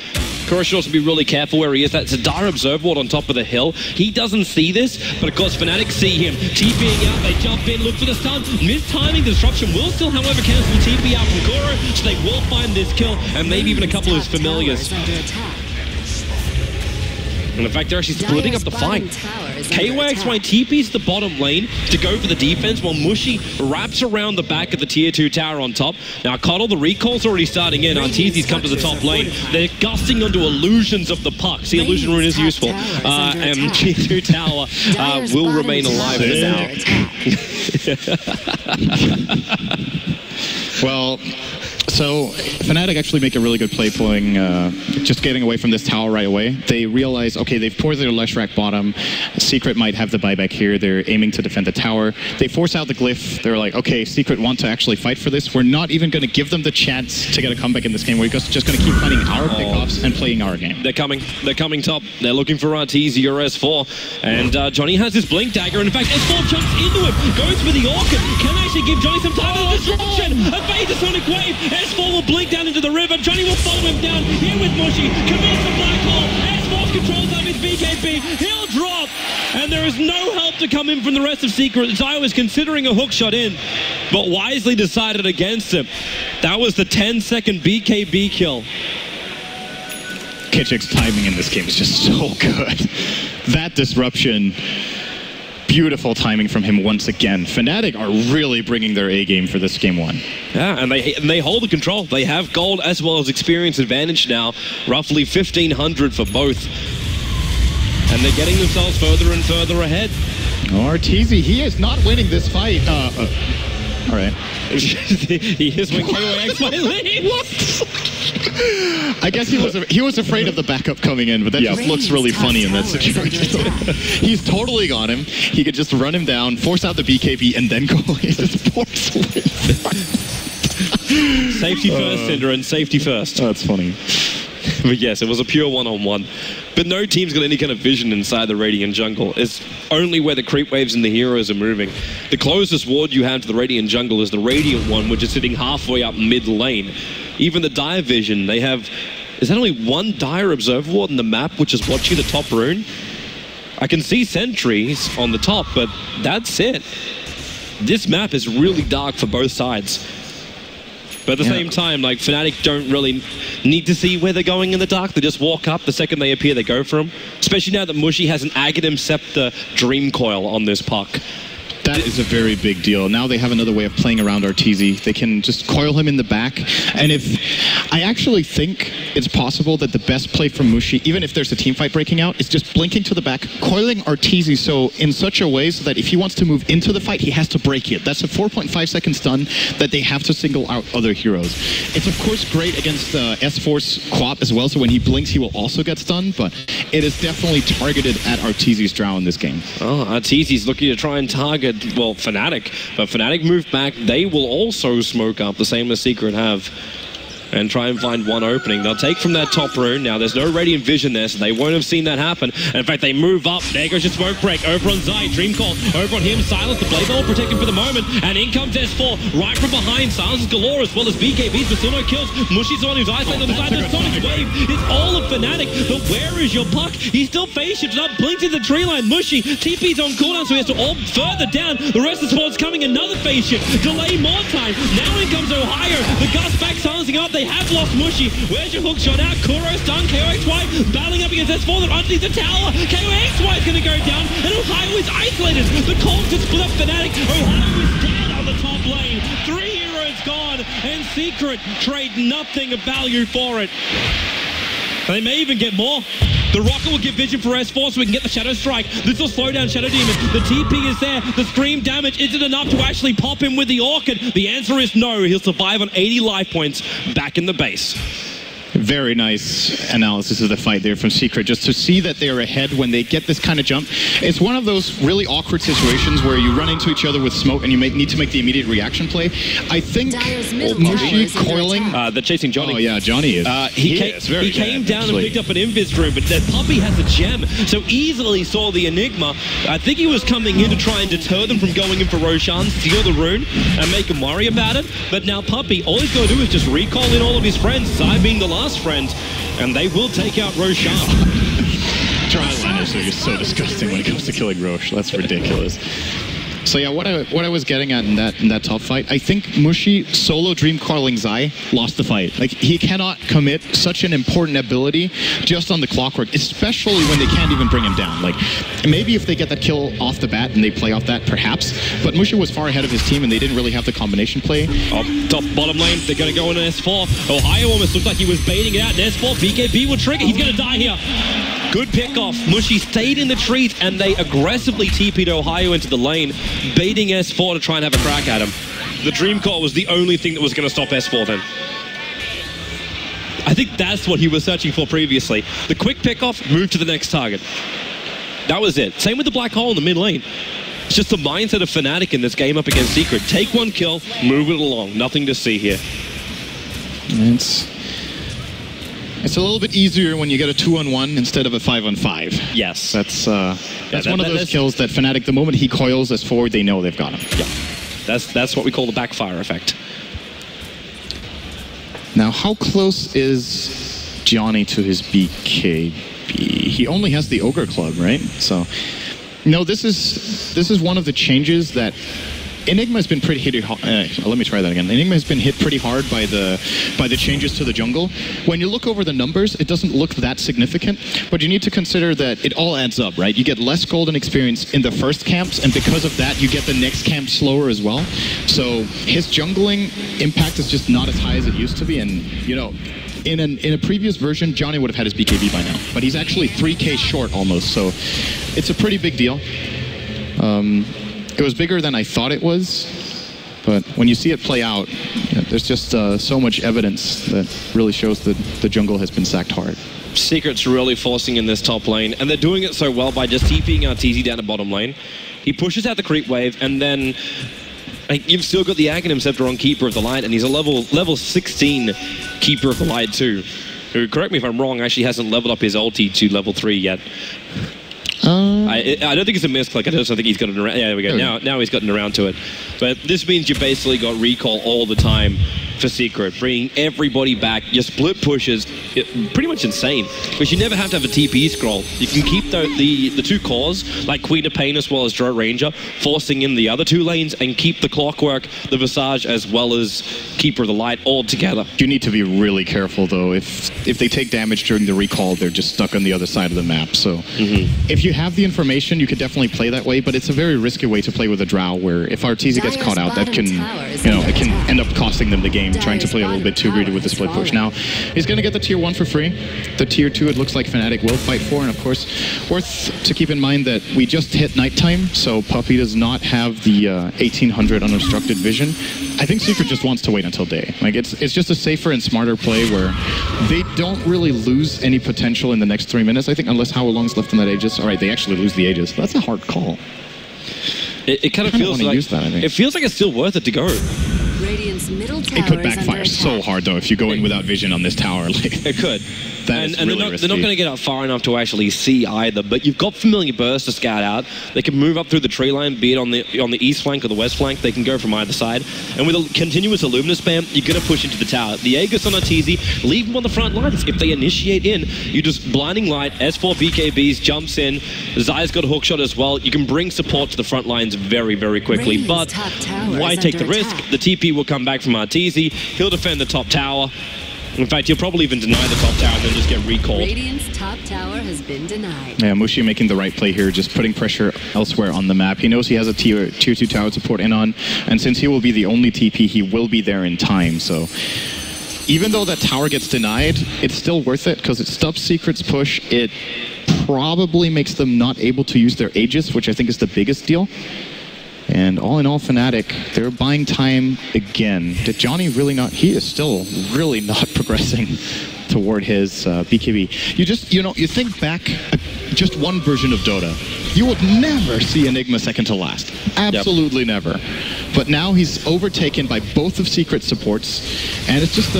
Kuro should also be really careful where he is. That's a dire Observer Ward on top of the hill. He doesn't see this, but of course Fnatic see him. TPing out, they jump in, look for the stun. Mistiming the disruption will still, however, cancel the TP out from Kuro, so they will find this kill, and maybe even a couple of his familiars. And in fact, they're actually splitting up the fight. KYXY TP's the bottom lane to go for the defense, while Mushi wraps around the back of the tier 2 tower on top. Now, Coddle, the recall's already starting in. Arteezy's come to the top lane. They're gusting onto illusions of the puck. See, illusion rune is useful. And tier 2 tower will remain alive for now. Well, so Fnatic actually make a really good play pulling, just getting away from this tower right away. They realize, okay, they've poured their Leshrac bottom. Secret might have the buyback here. They're aiming to defend the tower. They force out the glyph. They're like, okay, Secret want to actually fight for this. We're not even going to give them the chance to get a comeback in this game. We're just going to keep finding our pickoffs and playing our game. They're coming top. They're looking for Arteezy or S4. And Johnny has his Blink Dagger. And in fact, S4 jumps into him, goes for the Orchid. Can actually give Johnny some time for the disruption. Evade the Sonic Wave. S4 will blink down into the river. Johnny will follow him down here with Mushi. Commits the black hole. S4 controls out his BKB. He'll drop. And there is no help to come in from the rest of Secret. Zio is considering a hook shot in, but wisely decided against him. That was the 10-second BKB kill. Kitchik's timing in this game is just so good. That disruption, beautiful timing from him once again. Fnatic are really bringing their A game for this game 1. Yeah, and they hold the control. They have gold as well as experience advantage now, roughly 1,500 for both. And they're getting themselves further and further ahead. Arteezy, he is not winning this fight. All right. He is when KYXY leaves. What? I guess he was afraid of the backup coming in, but that just looks really funny in that situation. He's totally got him. He could just run him down, force out the BKB, and then go away. Safety first, Cinder, and safety first. Oh, that's funny. But yes, it was a pure one-on-one. But no team's got any kind of vision inside the Radiant jungle. It's only where the creep waves and the heroes are moving. The closest ward you have to the Radiant jungle is the Radiant one, which is sitting halfway up mid lane. Even the Dire Vision, they have... Is that only one Dire Observer Ward in the map, which is watching the top rune? I can see sentries on the top, but that's it. This map is really dark for both sides. But at the same time, like, Fnatic don't really need to see where they're going in the dark. They just walk up. The second they appear, they go for them. Especially now that Mushi has an Aghanim Scepter Dream Coil on this puck. That is a very big deal. Now they have another way of playing around Arteezy. They can just coil him in the back. And I actually think it's possible that the best play from Mushi, even if there's a team fight breaking out, is just blinking to the back, coiling Arteezy so in such a way so that if he wants to move into the fight, he has to break it. That's a 4.5 second stun that they have to single out other heroes. It's of course great against S4's Quap as well, so when he blinks, he will also get stunned, but it is definitely targeted at Arteezy's Drow in this game. Oh, Arteezy's looking to try and target, well, Fnatic, but Fnatic moved back. They will also smoke up, the same as Secret have. and try and find one opening. They'll take from that top rune. Now, there's no Radiant Vision there, so they won't have seen that happen. And in fact, they move up. There goes your smoke break. Over on Zai, Dream Call. Over on him, Silence. The Blade Ball protected for the moment. And in comes S4 right from behind. Silences galore as well as BKBs, but still no kills. Mushi's the one who's isolated on the side. The Sonic Wave is all of Fnatic, but where is your puck? He's still face shifted up, blinks in the tree line. Mushy, TP's on cooldown, so he has to orb further down. The rest of the sport's coming. Another face shift. Delay more time. Now in comes Ohio. The Gus back silencing up. They have lost Mushy. Where's your hook shot out? Kuro stun. KOXY battling up against S4. They're underneath the tower. KOXY is going to go down, and Ohio is isolated. The calls to split up Fnatic. Ohio is dead on the top lane. 3 heroes gone, and Secret trade nothing of value for it. They may even get more. The Rocket will give vision for S4 so we can get the Shadow Strike. This will slow down Shadow Demon. The TP is there. The Scream damage isn't enough to actually pop him with the Orchid. The answer is no. He'll survive on 80 life points back in the base. Very nice analysis of the fight there from Secret. Just to see that they're ahead when they get this kind of jump. It's one of those really awkward situations where you run into each other with smoke and you need to make the immediate reaction play. I think Mushi coiling... they're chasing Johnny. Oh yeah, Johnny is. He came down and picked up an Invis rune, but the Puppey has a gem, so easily saw the Enigma. I think he was coming in to try and deter them from going in for Roshan, steal the rune, and make him worry about it. But now Puppey, all he's got to do is just recall in all of his friends, Zai being the last friend, and they will take out Roshan. Triliners are just so disgusting when it comes to killing Roche. That's ridiculous. So yeah, what I was getting at in that top fight, I think Mushi solo dream calling Zai lost the fight. Like, he cannot commit such an important ability just on the clockwork, especially when they can't even bring him down. Like, maybe if they get that kill off the bat and they play off that, perhaps. But Mushi was far ahead of his team and they didn't really have the combination play. Top bottom lane, they're going to go in an S4. Ohio almost looked like he was baiting it out in S4. BKB will trigger. He's going to die here. Good pick off. Mushy stayed in the trees and they aggressively TP'd Ohio into the lane, baiting S4 to try and have a crack at him. The Dream Call was the only thing that was going to stop S4 then. I think that's what he was searching for previously. The quick pick off, move to the next target. That was it. Same with the Black Hole in the mid lane. It's just the mindset of Fnatic in this game up against Secret. Take one kill, move it along. Nothing to see here. It's a little bit easier when you get a 2-on-1 instead of a 5-on-5. Yes. That's one of those kills that Fnatic, the moment he coils us forward, they know they've got him. Yeah. That's what we call the backfire effect. Now, how close is Johnny to his BKB? He only has the Ogre Club, right? So, no, this is one of the changes that Enigma has been pretty hit hard. Let me try that again. Enigma has been hit pretty hard by the changes to the jungle. When you look over the numbers, it doesn't look that significant, but you need to consider that it all adds up, right? You get less golden experience in the first camps, and because of that, you get the next camp slower as well. So his jungling impact is just not as high as it used to be, and you know, in a previous version, Johnny would have had his BKB by now, but he's actually 3K short almost, so it's a pretty big deal. It was bigger than I thought it was, but when you see it play out, there's just so much evidence that really shows that the jungle has been sacked hard. Secret's really forcing in this top lane, and they're doing it so well by just TPing TZ down to bottom lane. He pushes out the creep wave, and then you've still got the Aghanim Scepter on Keeper of the Light, and he's a level 16 Keeper of the Light too, who, correct me if I'm wrong, actually hasn't leveled up his ulti to level 3 yet. I don't think it's a misclick. I just don't think he's gotten around. Yeah, there we go. Okay. Now he's gotten around to it. But this means you basically got recall all the time for Secret, bringing everybody back. Your split pushes, pretty much insane, because you never have to have a TP scroll. You can keep the two cores, like Queen of Pain as well as Drought Ranger, forcing in the other two lanes and keep the Clockwork, the Visage, as well as Keeper of the Light all together. You need to be really careful, though. If they take damage during the recall, they're just stuck on the other side of the map. So if you have the information, you could definitely play that way, but it's a very risky way to play with a Drow, where if Arteezy gets caught out, that can, it can end up costing them the game, trying to play a little bit too greedy with the split push. Now, he's going to get the tier 1 for free. The tier 2, it looks like Fnatic will fight for, and of course, worth to keep in mind that we just hit nighttime, so Puppey does not have the 1800 unobstructed vision. I think Secret just wants to wait until day. Like, it's just a safer and smarter play where they don't really lose any potential in the next 3 minutes, I think, unless how long's left in that Aegis. All right, they actually lose the Aegis. That's a hard call. It kind of feels like it feels like it's still worth it to go. Radiant's middle tower It could backfire so hard, though, if you go in without vision on this tower. Like, It could. and They're not going to get out far enough to actually see either, but you've got Familiar Burst to scout out. They can move up through the tree line, be it on the east flank or the west flank. They can go from either side. And with a continuous Illumina spam, you're going to push into the tower. The Aegis on Arteezy, leave them on the front lines. If they initiate in, you just blinding light, S4 BKBs, jumps in. Zai's got a hook shot as well. You can bring support to the front lines very, very quickly. But why take the risk? The TP will come back from Arteezy. He'll defend the top tower. In fact, he'll probably even deny the top tower and then just get recalled. Radiant's top tower has been denied. Yeah, Mushi making the right play here, just putting pressure elsewhere on the map. He knows he has a tier 2 tower to port in on, and since he will be the only TP, he will be there in time. So even though that tower gets denied, it's still worth it because it stops Secret's push. It probably makes them not able to use their Aegis, which I think is the biggest deal. And all in all, Fnatic, they're buying time again. Did Johnny really not? He is still really not progressing toward his BKB. You think back just one version of Dota. You would never see Enigma second to last. Absolutely never. But now he's overtaken by both of Secret's supports, and it's just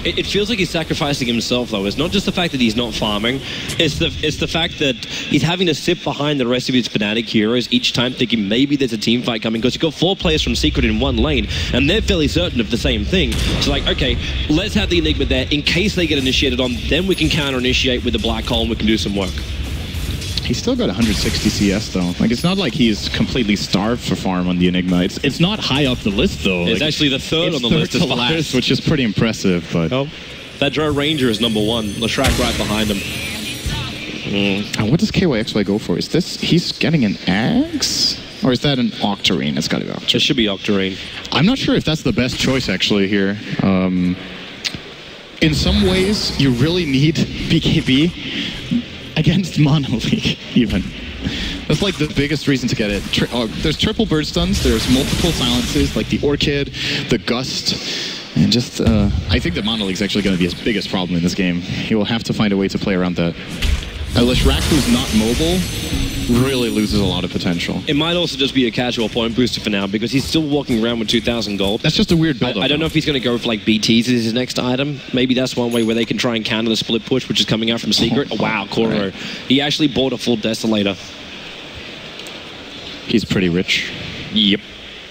It feels like he's sacrificing himself, though. It's not just the fact that he's not farming. It's the fact that he's having to sit behind the rest of his Fnatic heroes each time, thinking maybe there's a team fight coming, because you've got 4 players from Secret in one lane, and they're fairly certain of the same thing. So, like, okay, let's have the Enigma there. In case they get initiated on, then we can counter-initiate with the Black Hole and we can do some work. He's still got 160 CS, though. Like, it's not like he's completely starved for farm on the Enigma. It's not high up the list, though. It's actually the third on the list as last, which is pretty impressive, but... Oh, that Drow Ranger is number 1. Leshrac right behind him. And what does KYXY go for? Is this... He's getting an Axe? Or is that an Octarine? It's got to be Octarine. It should be Octarine. I'm not sure if that's the best choice, actually, here. In some ways, you really need BKB against Mono League, even. That's like the biggest reason to get it. There's triple bird stuns, there's multiple silences, like the Orchid, the Gust, and just, I think the Mono League's actually going to be his biggest problem in this game. He will have to find a way to play around that. Leshrac, who's not mobile, really loses a lot of potential. It might also just be a casual point booster for now, because he's still walking around with 2,000 gold. That's just a weird build-up. I don't know if he's going to go for like BTs as his next item. Maybe that's one way where they can try and counter the split push, which is coming out from Secret. Oh, wow, Koro. Right. He actually bought a full Desolator. He's pretty rich. Yep.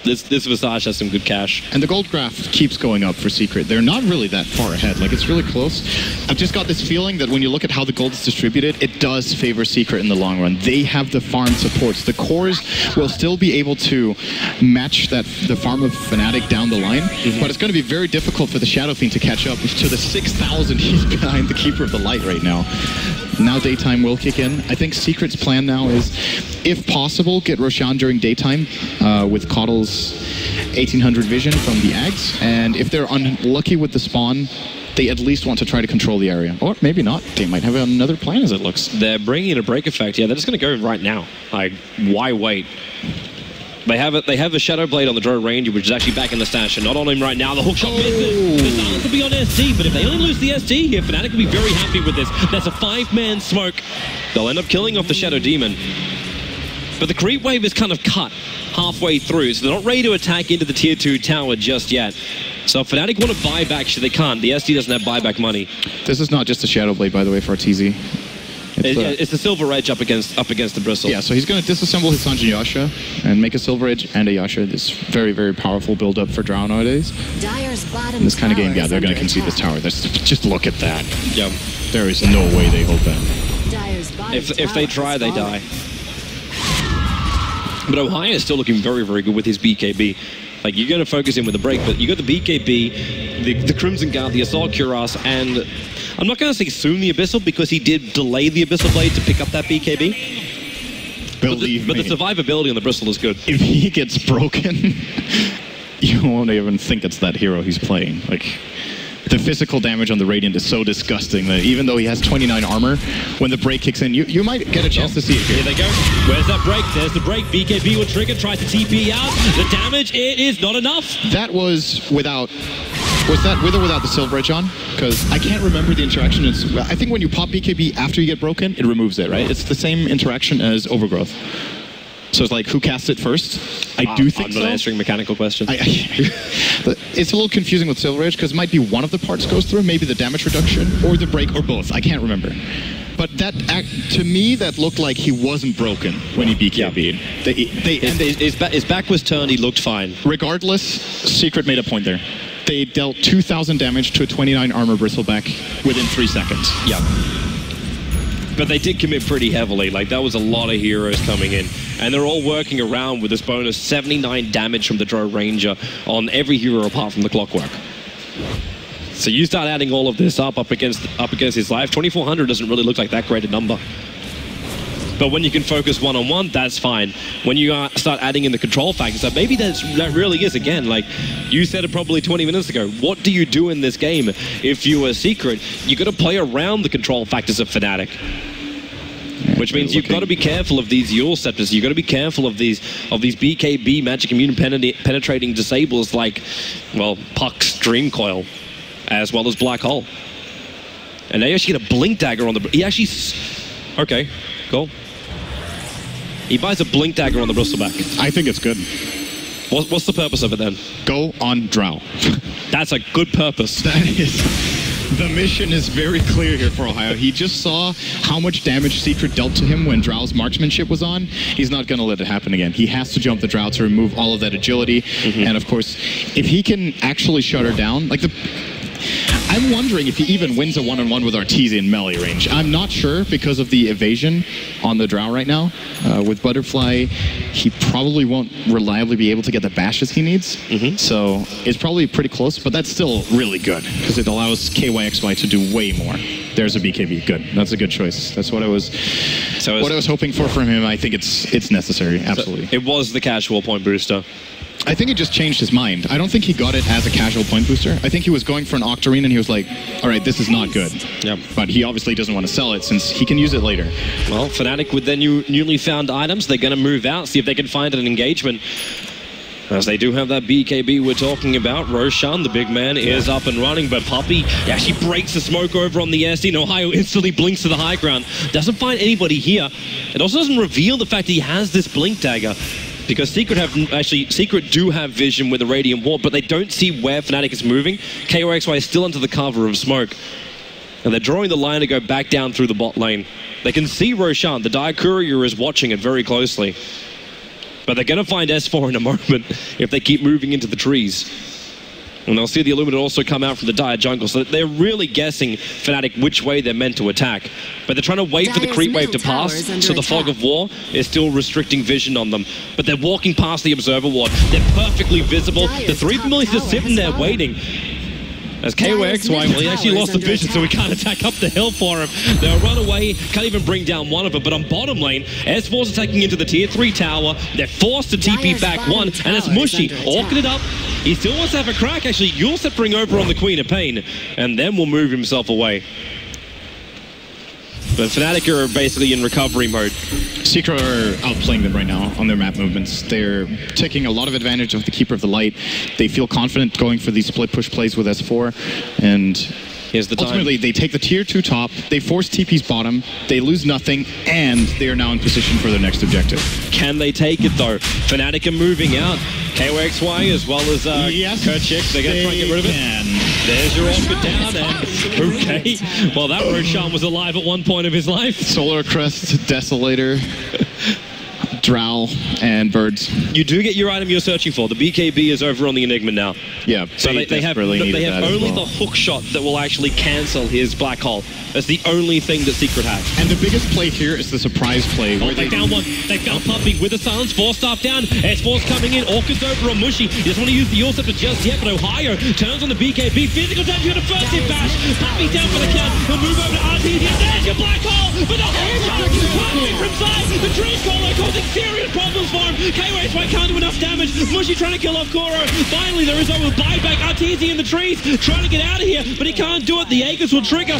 This Visage has some good cash. And the gold graph keeps going up for Secret. They're not really that far ahead. Like, it's really close. I've just got this feeling that when you look at how the gold is distributed, it does favor Secret in the long run. They have the farm supports. The cores will still be able to match the farm of Fnatic down the line, but it's going to be very difficult for the Shadow Fiend to catch up to the 6,000 he's behind the Keeper of the Light right now. Now daytime will kick in. I think Secret's plan now is, if possible, get Roshan during daytime with Coddle's 1800 vision from the Ags, and if they're unlucky with the spawn, they at least want to try to control the area. Or maybe not. They might have another plan as it looks. They're bringing in a break effect. Yeah, they're just going to go right now. Like, why wait? They have the Shadow Blade on the Drow Ranger, which is actually back in the stash, and not on him right now. The hookshot misses. The silence will be on SD, but if they only lose the SD here, Fnatic will be very happy with this. That's a 5-man smoke. They'll end up killing off the Shadow Demon. But the creep wave is kind of cut halfway through, so they're not ready to attack into the tier 2 tower just yet. So if Fnatic want to buy back, they can't. The SD doesn't have buyback money. This is not just a Shadow Blade, by the way, for Arteezy. It's the Silver Edge up against the Bristle. Yeah, so he's going to disassemble his Sanjin Yasha and make a Silver Edge and a Yasha. This very, very powerful build-up for Drow nowadays. In this kind of game, yeah, they're going to concede this tower. Just look at that. Yeah. There is no way they hold that. If they try, they die. But Ohio is still looking very, very good with his BKB. Like, you're going to focus in with the break, but you got the BKB, the Crimson Guard, the Assault Cuirass, and I'm not going to say soon the Abyssal, because he did delay the Abyssal Blade to pick up that BKB. But the survivability on the Bristle is good. If he gets broken, you won't even think it's that hero he's playing. Like, the physical damage on the Radiant is so disgusting that even though he has 29 armor, when the break kicks in, you might get a chance to see it here. Here they go. Where's that break? There's the break. BKB will trigger, tries to TP out. The damage, it is not enough. That was without... Was that with or without the Silver Edge on? Because I can't remember the interaction. I think when you pop BKB after you get broken, it removes it, right? It's the same interaction as Overgrowth. So it's like, who cast it first? I do think so. I'm not answering mechanical question. But it's a little confusing with Silver Edge because it might be one of the parts goes through, maybe the damage reduction, or the break, or both. I can't remember. But that, to me, that looked like he wasn't broken when he BKB'd. His back was turned, he looked fine. Regardless, Secret made a point there. They dealt 2,000 damage to a 29 armor Bristleback within 3 seconds. Yeah. But they did commit pretty heavily. Like, that was a lot of heroes coming in. And they're all working around with this bonus 79 damage from the Drow Ranger on every hero apart from the Clockwork. So you start adding all of this up against his life. 2,400 doesn't really look like that great a number. But when you can focus one-on-one, that's fine. When you start adding in the control factors, so maybe that really is, again, like you said it probably 20 minutes ago, what do you do in this game if you are Secret? You got to play around the control factors of Fnatic. Which means you've got to be careful of these Yule Scepters. You've got to be careful of these BKB Magic Immune penetrating disables like, well, Puck's Dream Coil, as well as Black Hole. And they actually get a Blink Dagger on the... He actually... Okay, cool. He buys a Blink Dagger on the Bristleback. I think it's good. What's the purpose of it then? Go on Drow. That's a good purpose. That is... The mission is very clear here for Ohio. He just saw how much damage Secret dealt to him when Drow's marksmanship was on. He's not going to let it happen again. He has to jump the Drow to remove all of that agility. And of course, if he can actually shut her down, like I'm wondering if he even wins a one-on-one with Artesian melee range. I'm not sure because of the evasion on the Drow right now. With Butterfly, he probably won't reliably be able to get the bashes he needs. So it's probably pretty close, but that's still really good because it allows KYXY to do way more. There's a BKB. Good. That's a good choice. That's what I was hoping for from him. I think it's necessary. Absolutely. So it was the casual point booster. I think it just changed his mind. I don't think he got it as a casual point booster. I think he was going for an Octarine and he was like, all right, this is not good. Yep. But he obviously doesn't want to sell it since he can use it later. Well, Fnatic with their newly found items, they're going to move out, see if they can find an engagement. As they do have that BKB we're talking about. Roshan, the big man, is up and running, but Puppey actually breaks the smoke over on the SD, and Ohio instantly blinks to the high ground. Doesn't find anybody here. It also doesn't reveal the fact that he has this Blink Dagger. Because Secret do have vision with the Radiant Ward, but they don't see where Fnatic is moving. KOXY is still under the cover of smoke. And they're drawing the line to go back down through the bot lane. They can see Roshan. The Dire Courier is watching it very closely. But they're going to find S4 in a moment if they keep moving into the trees. And they'll see the Illuminate also come out from the Dire jungle. So they're really guessing Fnatic which way they're meant to attack. But they're trying to wait for the creep wave to pass, so the Fog of War is still restricting vision on them. But they're walking past the Observer Ward. They're perfectly visible. The 3 familiars just sitting there waiting. As KOXY, well, he actually lost the vision, so we can't attack up the hill for him. They'll run away, can't even bring down one of them. But on bottom lane, S4's attacking into the tier 3 tower. They're forced to TP back one, and it's Mushy orking it up. He still wants to have a crack, actually. You'll set bring over on the Queen of Pain, and then will move himself away. But Fnatic are basically in recovery mode. Secret are outplaying them right now on their map movements. They're taking a lot of advantage of the Keeper of the Light. They feel confident going for these split push plays with S4. And here's the time. Ultimately, they take the tier 2 top, they force TP's bottom, they lose nothing, and they are now in position for their next objective. Can they take it though? Fnatic are moving out. KOXY as well as Kerchik, they're going to try and get rid of it. There's your Orchid down, and okay. Well, that Roshan was alive at one point of his life. Solar Crest, Desolator, Drow, and Birds. You do get your item you're searching for. The BKB is over on the Enigma now. Yeah, so they have only the hook shot that will actually cancel his Black Hole. That's the only thing that Secret has. And the biggest play here is the surprise play. Oh, they found one. They found Puppey with the silence. 4-staff down. S4's coming in. Orchid's over on Mushy. He doesn't want to use the Yule Scepter just yet, but Ohio turns on the BKB. Physical damage on the first hit bash. Puppey's down for the count. He'll move over to RTZ. There's your Black Hole for the whole shot. Puppey from side. The Dream Coil causing serious problems for him. KOXY can't do enough damage. Mushy trying to kill off Kuro. Finally, there is over buyback. RTZ in the trees trying to get out of here, but he can't do it. The Aegis will trigger.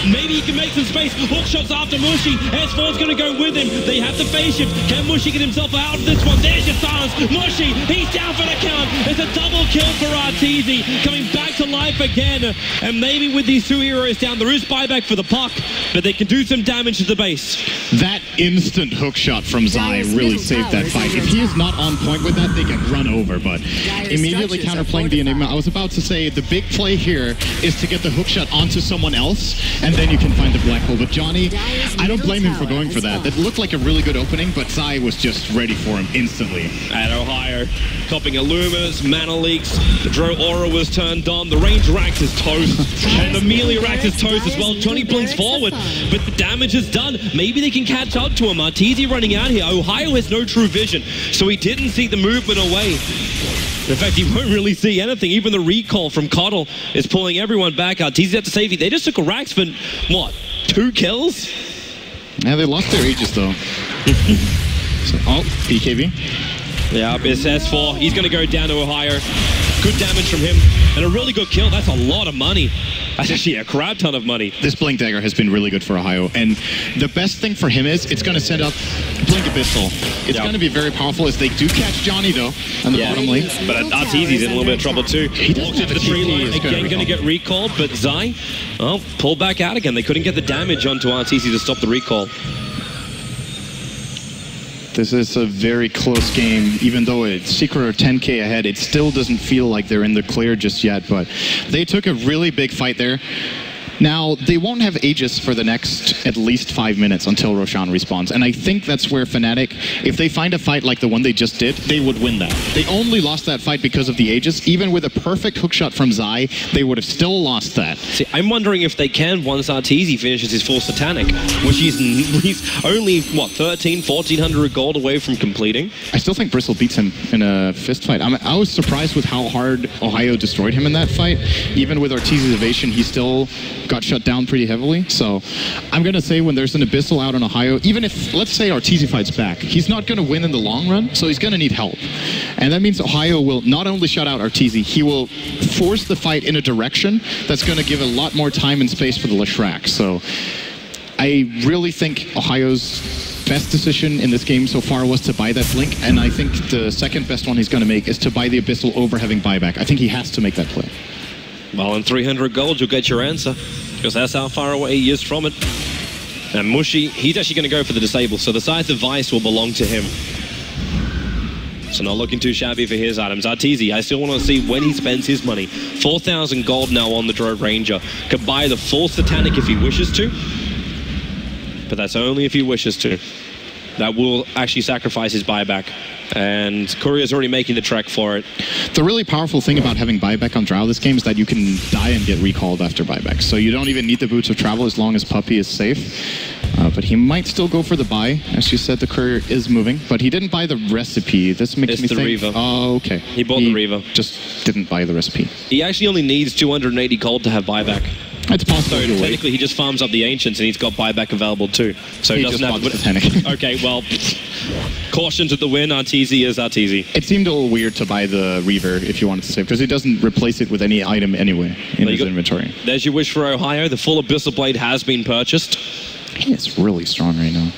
Maybe he can make some space. Hook shots after Mushy. S4's going to go with him. They have the phase shift. Can Mushy get himself out of this one? There's your silence. Mushy, he's down for the count. It's a double kill for Arteezy. Coming back to life again. And maybe with these two heroes down, there is buyback for the puck, but they can do some damage to the base. That instant hook shot from Zai Zai really saved that fight. If he is not on point with that, they get run over, but immediately counterplaying the Enigma. I was about to say the big play here is to get the hookshot onto someone else, and then you can find the black hole. But Johnny, I don't blame him for going for that. That looked like a really good opening, but Zai was just ready for him instantly. At Ohio, copping Illumas, mana leaks, the Dro Aura was turned on, the range racks is toast, and the melee racks is toast as well. Johnny blinks forward, but the damage is done. Maybe they can catch up to him. Arteezy running out here. Ohio has no true vision, so he didn't see the movement away. In fact, he won't really see anything. Even the recall from Coddle is pulling everyone back. Arteezy at the safety. They just took a Rax for, what, 2 kills? Yeah, they lost their Aegis though. So, oh, BKB. Yeah, it's S4. He's going to go down to Ohio. Good damage from him. And a really good kill. That's a lot of money. That's actually a crap ton of money. This Blink Dagger has been really good for Ohio. And the best thing for him is it's going to send up Blink Abyssal. It's going to be very powerful as they do catch Johnny, though, on the bottom lane. But Arteezy's in a little bit of trouble, too. He walks into the tree line. Again, going to get recalled. But Zai, oh, pulled back out again. They couldn't get the damage onto Arteezy to stop the recall. This is a very close game. Even though it's Secret are 10k ahead, it still doesn't feel like they're in the clear just yet, but they took a really big fight there. Now, they won't have Aegis for the next at least 5 minutes until Roshan respawns. And I think that's where Fnatic, if they find a fight like the one they just did, they would win that. They only lost that fight because of the Aegis. Even with a perfect hookshot from Zai, they would have still lost that. See, I'm wondering if they can once Arteezy finishes his full Satanic, which he's only, what, 1,400 gold away from completing? I still think Bristle beats him in a fist fight. I was surprised with how hard Ohio destroyed him in that fight. Even with Arteezy's evasion, he still got shut down pretty heavily. So I'm going to say when there's an Abyssal out on Ohio, even if, let's say, Arteezy fights back, he's not going to win in the long run, so he's going to need help. And that means Ohio will not only shut out Arteezy, he will force the fight in a direction that's going to give a lot more time and space for the Leshrac. So I really think Ohio's best decision in this game so far was to buy that Blink, and I think the second best one he's going to make is to buy the Abyssal over having buyback. I think he has to make that play. Well, in 300 gold, you'll get your answer, because that's how far away he is from it. And Mushy, he's actually going to go for the disable, so the Scythe of Vice will belong to him. So not looking too shabby for his items. Arteezy, I still want to see when he spends his money. 4,000 gold now on the Drove Ranger. Could buy the full Satanic if he wishes to, but that's only if he wishes to. That will actually sacrifice his buyback. And Courier's already making the trek for it. The really powerful thing about having buyback on Drow this game is that you can die and get recalled after buyback. So you don't even need the Boots of Travel as long as Puppey is safe. But he might still go for the buy. As you said, the Courier is moving. But he didn't buy the recipe. This makes me think... Reaver. Oh, okay. He bought the Reaver. Just didn't buy the recipe. He actually only needs 280 gold to have buyback. It's possible. So technically he just farms up the Ancients and he's got buyback available too. So he doesn't have... Okay, well... Caution to the win, Arteezy is Arteezy. It seemed a little weird to buy the Reaver if you wanted to save, because it doesn't replace it with any item anyway in his inventory. There's your wish for Ohio. The full Abyssal Blade has been purchased. He is really strong right now.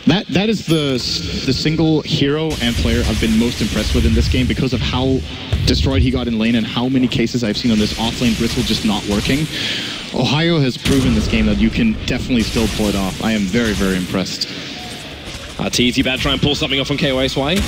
That is the single hero and player I've been most impressed with in this game because of how destroyed he got in lane and how many cases I've seen on this offlane Bristle just not working. Ohio has proven this game that you can definitely still pull it off. I am very, very impressed. Arteezy about to try and pull something off on KOSY.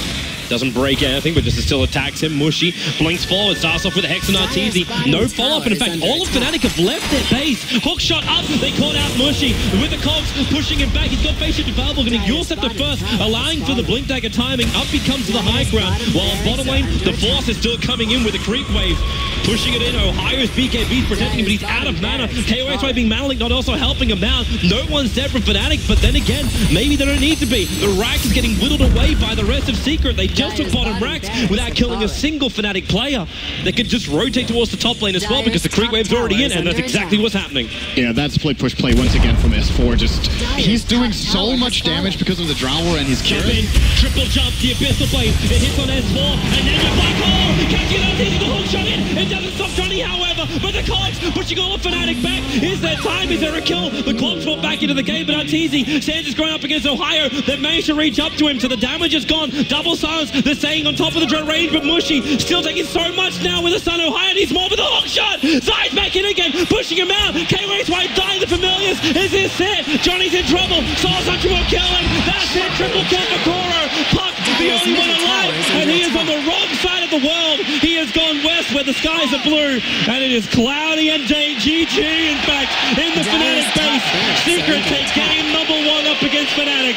Doesn't break anything, but just still attacks him. Mushy blinks forward, starts off with a Hex on Arteezy. No follow-up, and in fact, all of Fnatic have left their base. Hookshot up, they caught out Mushy. With the cogs pushing him back, he's got face shift available, getting Yule Scepter first, allowing for the Blink Dagger timing. Up he comes to the high ground, while bottom lane, the Force is still coming in with a creep wave. Pushing it in, Ohio's BKB's protecting him, but he's out of mana. KOSY being mana linked, not also helping him out. No one's dead from Fnatic, but then again, maybe they don't need to be. The Rax is getting whittled away by the rest of Secret. They just took bottom Rax without killing a single Fnatic player. They could just rotate towards the top lane as well because the creep wave's already in, and that's exactly what's happening. Yeah, that's play push play once again from S4. Just he's doing so much damage because of the Drower and his Kevin. Triple jump, the Abyssal Blade. It hits on S4, and then the Black Hole catching that easy, the hook shot in. It doesn't stop Johnny, however, but the Cogs pushing all of Fnatic back. Is there time? Is there a kill? The Cogs brought back into the game, but Arteezy stands is going up against Ohio. They've managed to reach up to him, so the damage is gone. Double silence. They're staying on top of the drone range, but Mushy still taking so much now with the Sun. Ohio needs more with the hook shot. Zai's back in again, pushing him out. KOSY dying the Familiars. Is this it? Johnny's in trouble. Soul Suction will kill him. That's Instant triple kill for Kuro. Puck, the only one alive, and he is on the wrong side of the world. He has gone west where the skies are blue, and it is cloudy and GG, in fact, in the Fnatic base. Secret take game number 1 up against Fnatic.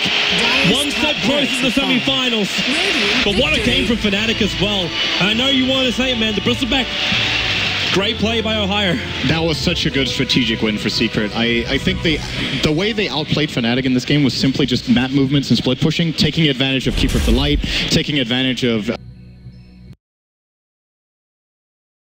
One step closer to the semi-finals. But what a game from Fnatic as well. I know you want to say it, man. The Bristleback, great play by Ohio. That was such a good strategic win for Secret. I think the way they outplayed Fnatic in this game was simply just map movements and split pushing, taking advantage of Keeper of the Light, taking advantage of